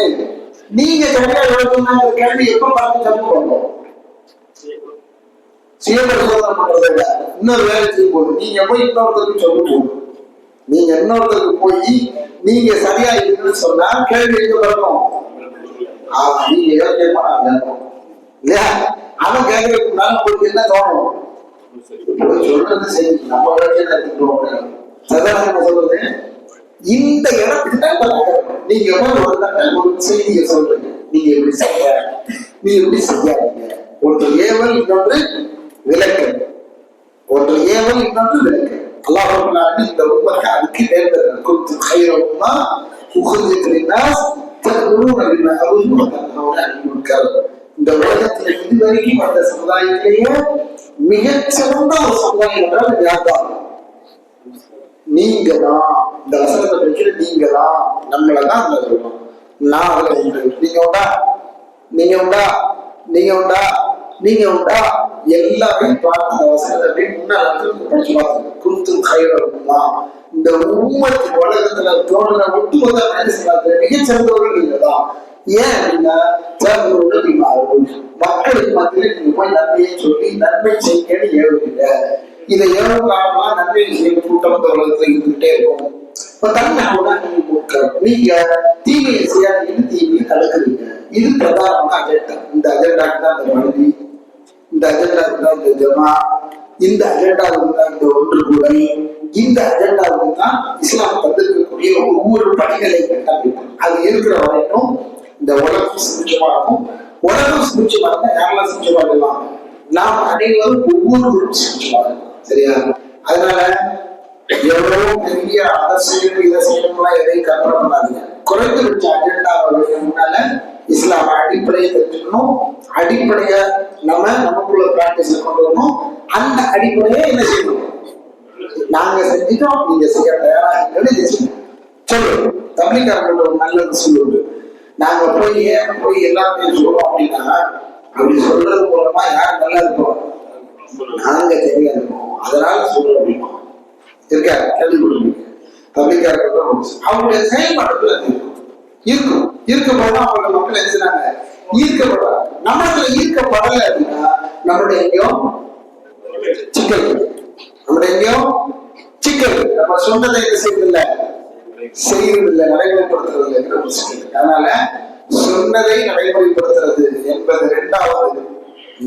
நீங்க சரியா கேள்வி கேள்வி எப்ப பார்த்து தப்பு பண்ணணும், சுய பரிசோதனை பண்றதை விட இன்னொரு வேலை செய்யும் போது நீங்க போய் இன்னொருத்தருக்கு சொல்ல போகணும். நீங்க இன்னொருத்தருக்கு போய் நீங்க சரியா இருக்குன்னு சொன்னா கேள்வி எங்க வரணும்? நீங்க யோக்கியமா நான் கேட்கணும் இல்லையா? அவன் கேட்கறதுக்கு முன்னால உங்களுக்கு என்ன தோணும்? சொல்றது சரி, நம்ம யோக்கியம் எடுத்துக்கிறோம். சதாரணமா சொல்றது இந்த இடத்துக்கு நீங்க ஒரு செய்தியை சொல்றீங்க, நீங்க எப்படி செய்ய, நீ எப்படி செய்யாதீங்க. ஒன்று ஏவல், இன்னொன்று விளக்கு. ஒன்று ஏவல், இன்னொன்று விளக்கு. அல்லாஹ் இந்த உண்மைக்கு அதுக்கு நேர்ந்தது கொடுத்து கைரமா இந்த உலகத்துல இதுவரைக்கும் அந்த சமுதாயத்திலேயே மிகச்சிறந்த ஒரு சமுதாயம் என்றால் வியாபாரம். நீங்க தான் இந்த வசனத்தை படிக்கிற, நீங்க தான் நம்மளதான் அந்த சொல்லணும். நான் அதுல உண்டு, நீங்க உண்டா, நீங்க உண்டா, நீங்க உண்டா, நீங்க உண்டா, எல்லாரையும் பார்த்து அந்த வசனத்தை முன்னாடி படிச்சு பார்த்து குந்து கைரமா. இந்த உம்மத்து உலகத்துல தோன்ற ஒட்டுமொத்த மனுஷனாக மிகச்சிறந்தவர்கள் நீங்க தான். ஏன் அப்படின்னா மக்களுக்கு மத்தியில நீங்க போய் நன்மையை சொல்லி நன்மை செய்யன்னு ஏவுறீங்க. இதை எவ்வளவு காலமா நன்மை செய்யும் கூட்டம் உலகத்துல இருந்துகிட்டே இருக்கும். இப்ப தன்மை நீங்க தீமையை செய்யாதீங்கன்னு தீமையை தடுக்கிறீங்க. இது பிரதானமான அஜெண்டா. இந்த அஜெண்டாக்கு தான் இந்த மனைவி, இந்த அஜெண்டாவுக்கு தான் இந்த ஜமா, இந்த அஜெண்டாவுக்கு தான் இந்த ஒன்று கூடை, இந்த அஜெண்டாவுக்கு தான் இஸ்லாம் தந்திருக்கக்கூடிய ஒவ்வொரு பணிகளை கட்டமைக்கும். அது இருக்கிற வரைக்கும் இந்த உலகம் சுபிட்சமா இருக்கும். உலகம் சுபிட்சமா இருந்தா யாரெல்லாம் சுபிட்சமா இருக்கலாம்? நாம் அனைவரும் ஒவ்வொருவரும் சுபிட்சமா இருக்கும். சரியா? அதனால எவ்வளவு பெரிய அதை செய்யணும் இதை செய்யணும்லாம் எதையும் கற்பனை பண்ணாதீங்க. குறைந்தபட்ச அஜெண்டாவை முன்னால இஸ்லாம் அடிப்படையை தெரிஞ்சுக்கணும். அடிப்படைய நமக்குள்ள பிராக்டிஸ்ல கொண்டு வரணும். அந்த அடிப்படையை என்ன செய்யணும்? நாங்க செஞ்சுட்டோம், நீங்க செய்ய தயாராக சொல்லு. தமிழ்காரங்களோட ஒரு நல்லது சொல்லுவது, நாங்க போய் எல்லாத்தையும் சொல்றோம் அப்படின்னா, அப்படி சொல்றது மூலமா யார் நல்லா இருப்போம்? நாங்க சரியா இருப்போம். அதனால சொல்றோம் அப்படின்னா இருக்கா கேள்வி கொடுப்பீங்க. தமிழ்காரங்களோட அவங்களுடைய செயல்பாடுகள் இருக்கும். ஈர்க்கப்படலாம். அவங்களோட மக்கள் என்ன செய்றாங்க? ஈர்க்கப்படுறாங்க. நம்மள ஈர்க்கப்படலை அப்படின்னா நம்மளுடைய எங்கேயும் சிக்கல், நம்மளுடைய எங்கேயும் சிக்கல். நம்ம சொன்னதை என்ன செய்யறதில்லை, செய்யறதில்லை, நடைமுறைப்படுத்துறது என்கிற ஒரு சிக்கல். அதனால சொன்னதை நடைமுறைப்படுத்துறது என்பது இரண்டாவது.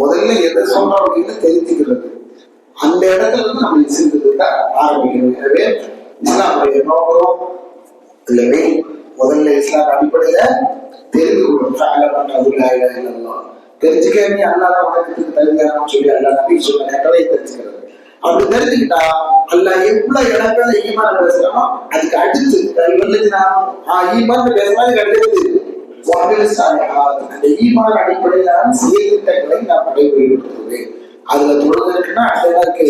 முதல்ல எதை சொல்றோம் அப்படின்னு தெரிஞ்சுக்கிறது. அந்த இடத்துல இருந்து நம்ம சிந்திக்க ஆரம்பிக்கணும். எனவே இஸ்லாமுடைய நோக்கம் இல்லவே முதல்ல இஸ்லாம் அடிப்படையில தெரிந்து கொள்ளும். தெரிஞ்சுக்க நீ அல்லாத வணக்கத்துக்கு தகுதியான சொல்லி அல்லா நபி சொன்ன கட்டளை தெரிஞ்சுக்கிறது. அப்படி தெரிஞ்சுக்கிட்டா அல்ல எவ்வளவு இடங்கள்ல ஈமான் பேசுறோமோ அதுக்கு அடுத்து ஈமான் பேசுறது அடுத்து அந்த ஈமான் அடிப்படையிலான செயல்திட்டங்களை நாம் நடைமுறைப்படுத்துவது. அதுல தொழுது இருக்குன்னா அடுத்த இருக்கு,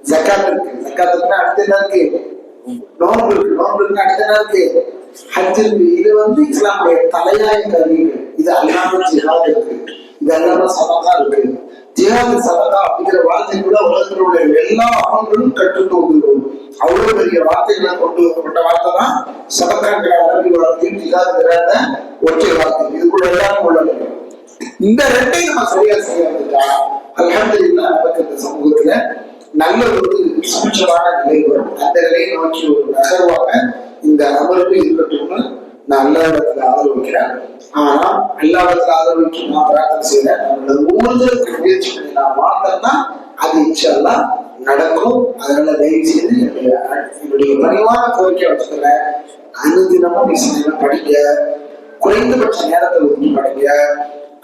ஜக்காத் இருக்கு, ஜக்காத் இருக்குன்னா அடுத்த இருக்கு, நோன்பு இருக்கு, நோன்பு இருக்குன்னா அடுத்த இருக்கு, ஹஜ் இருக்கு. இது இஸ்லாமுடைய தலையாய கருவிகள். இது அல்லாம ஜிஹாத் இருக்கு, இது அல்லாம சதகா இருக்கு. ஜிஹாத் சதகா அப்படிங்கிற வார்த்தை கூட உலகத்தில் உள்ள எல்லா அமல்களும் கற்றுட்டு வந்துடும். அவ்வளவு பெரிய வார்த்தைகளை கொண்ட வார்த்தை தான் சதகாங்கிற அரபி வார்த்தையும் ஜிஹாத்ங்கிற ஒற்றை வார்த்தை. இது கூட எல்லாரும் உள்ளது. இந்த ரெண்டையும் நம்ம சரியா செய்யறதுக்கா அல்ஹம்துலில்லாஹ் நமக்கு இந்த சமூகத்துல நல்ல ஒரு சுபிட்சமான நிலை வரும். அந்த நிலையை நோக்கி ஒரு நகர்வாக இந்த அமர்வு இருக்கட்டும்னு நான் அல்லாஹ்விடத்துல ஆதரவு வைக்கிறேன். ஆனா அல்லாஹ்விடத்துல ஆதரவு வைக்க நான் பிரார்த்தனை செய்யறேன். நம்மளோட ஒவ்வொருத்தருக்கு முயற்சி பண்ணி நான் மாத்தோம்னா அது இன்ஷா அல்லாஹ் நடக்கும். அதனால தயவு செய்து என்னுடைய பணிவான கோரிக்கை வச்சுக்கிறேன். அனுதினமும் இஸ்லாம் படிக்க, குறைந்தபட்ச நேரத்தை ஒதுக்கி படிக்க.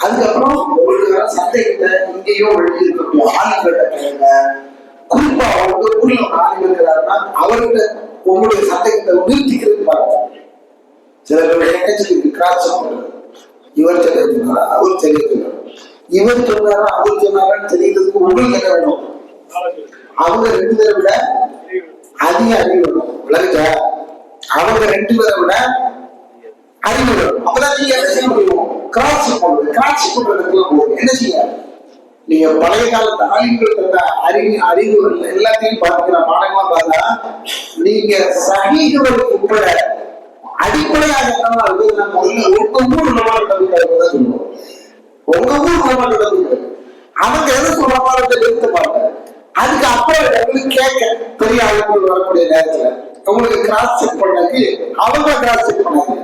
அதுக்கப்புறம் உங்களுக்கு சந்தைகிட்ட இங்கேயோ எழுதி இருக்கக்கூடிய ஆளுங்கிட்ட கேளுங்க. குறிப்பா அவங்க ஊர்ல ஒரு ஆள் இருக்கிறாருன்னா அவர்கிட்ட உங்களுடைய சந்தைகிட்ட நிறுத்திக்கிறது பாருங்க. சில பேர் கிராஸ் பண்றது, இவர் தெரியுதுனாரா அவர் தெரியுதுனாரா, இவர் சொன்னாரா அவர் சொன்னாரான்னு தெரியுறதுக்கு உங்களுக்கு என்ன வேணும்? அவங்க 2 பேரை விட அதிக அறிவு வேணும். விளக்குச்சா? அவங்க 2 பேரை விட அறிவு வேணும். அப்பதான் நீங்க என்ன செய்ய முடியும்? கிராஸ் பண்றதுக்குலாம் போகும். என்ன செய்ய? நீங்க பழைய காலத்து ஆளுங்கள் தந்த அறிவு எல்லாத்தையும் பார்க்கிற பாடங்களா பார்த்தா நீங்க சகிகளுக்கு உட்பட அடிப்படையாக என்னவா இருக்கு? நம்ம உங்க ஊர் உலமாறு கவிஞர்கள் தான் சொல்லுவோம். உங்க ஊர் உலமாறு கவிஞர்கள் அவங்க எதை சொல்றமாறு எடுத்து பாருங்க. அதுக்கு அப்புறம் கேட்க பெரிய ஆளுங்கள் வரக்கூடிய நேரத்துல உங்களுக்கு கிராஸ் செக் பண்ணக்கு அவங்க கிராஸ் செக் பண்ணாங்க.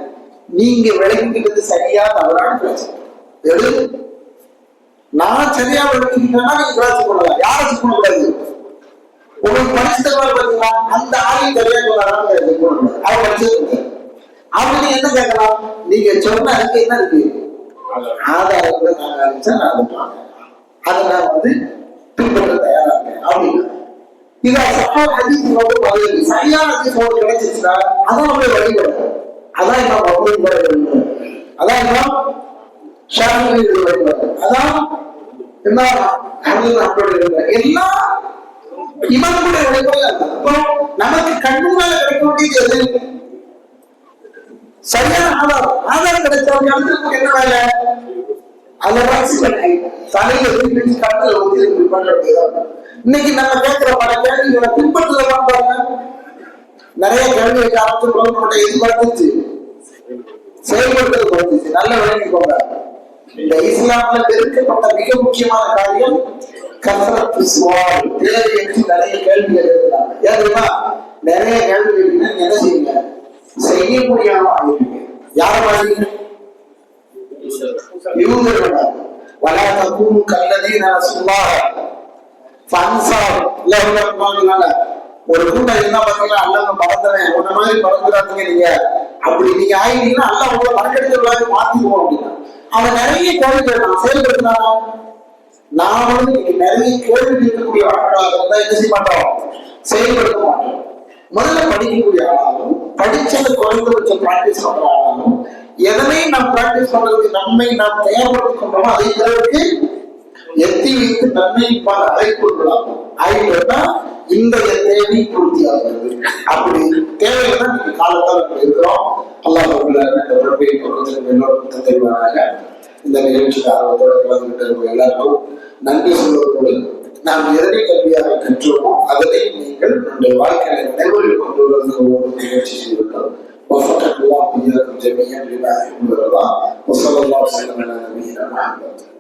நீங்க விளங்கிக்கிறது சரியா தவறான கிராஸ் எது நான் சரியா விளங்கிக்கிட்டேன்னா நீங்க கிராஸ் செக் பண்ணலாம். யாரை செக் பண்ணக்கூடாது? உங்களுக்கு படிச்சதவரை பார்த்தீங்களா அந்த ஆளையும் சரியா சொன்னாங்க செக் பண்ணக்கூடாது. அவன் படிச்சது அவங்க என்ன கேட்கலாம்? நீங்க சொன்ன அதுக்கு என்ன இருக்கு ஆதாரங்களை நாங்க அனுப்பிச்சா நான் அதை நான் பின்பற்ற தயாராக அப்படின்னு இதை ஹதீஸோடு பதில் சரியான ஹதீஸோடு கிடைச்சிச்சுன்னா அதான் நம்மளுடைய வழிபாடு. அதான் என்ன வழிபாடு, அதான் என்ன ஷாஃபிஈ வழிபாடு, அதான் என்ன நம்மளுடைய எல்லா இமாம்களுடைய வழிபாடு. அப்போ நமக்கு கண்ணு மேல கிடைக்க வேண்டியது எது? சரியான ஆதாரம் கிடைச்சவங்க அடுத்து என்ன வேலை? தலையில இன்னைக்கு நம்ம கேட்கிற பல கேள்விகளை பின்பற்றுதான் பாருங்க. நிறைய கேள்விகளுக்கு ஆரம்பிச்சு குழந்தை எதிர்பார்த்துச்சு, செயல்படுத்துறது குறைஞ்சிச்சு. நல்ல விளங்கி போங்க. இந்த இஸ்லாம்ல பெருக்கப்பட்ட மிக முக்கியமான காரியம் கசரத்து சுவால். தேவையற்று நிறைய கேள்விகள் இருக்கிறாங்க. ஏன் தெரியுமா? நிறைய கேள்விகள் என்ன செய்யுங்க செய்ய முடியாம ஆகிருக்கீங்க. யார மாதிரி ولا تكونوا كالذين نسوا الله فانساهم ஒரு கூட்டம் என்ன பாத்தீங்கன்னா அல்லாஹ் மறந்துறேன் உன்ன மாதிரி மறந்துடாதீங்க நீங்க. அப்படி நீங்க ஆயிட்டீங்கன்னா அல்லாஹ் உங்களை மறக்கடிக்கிறவங்க மாத்திடுவோம் அப்படின்னா அவன் நிறைய கேள்வி கேட்கலாம். செயல்படுத்தினாங்க நாமளும் நிறைய கேள்வி கேட்கக்கூடிய ஆட்களாக இருந்தா என்ன செய்ய மாட்டோம்? செயல்படுத்த மாட்டோம். முதல்ல படிக்கக்கூடிய ஆளாலும் படிச்சது குறைந்தபட்சம் பிராக்டிஸ் பண்ற ஆளாலும் எதனையும் நாம் பிராக்டிஸ் பண்றதுக்கு நம்மை நாம் தயார்படுத்திக் கொண்டோமோ அதை பிறகு எத்தி வைத்து நன்மை அழைப்புகளாகும். ஆகிட்டா இன்றைய தேவை பூர்த்தி ஆகிறது. அப்படி தேவையில்லை தான் நீங்க காலத்தால் நம்ம இருக்கிறோம். அல்லாஹ் உறப்பை எல்லோருக்கும் தந்தைவானாக. இந்த நிகழ்ச்சிக்கு ஆர்வத்தோடு கலந்துகிட்டு இருக்க எல்லாருக்கும் நன்றி சொல்வதோடு நாம் எதனை கல்வியாக கற்றோமோ அதனை நீங்கள் நம்முடைய வாழ்க்கையை நினைவுகளில் கொண்டு வருவதற்கு முயற்சி செய்திருக்கிறோம். وفقك الله وإياكم جميعا لما يحب ويرضى وصلى الله وسلم على نبينا محمد.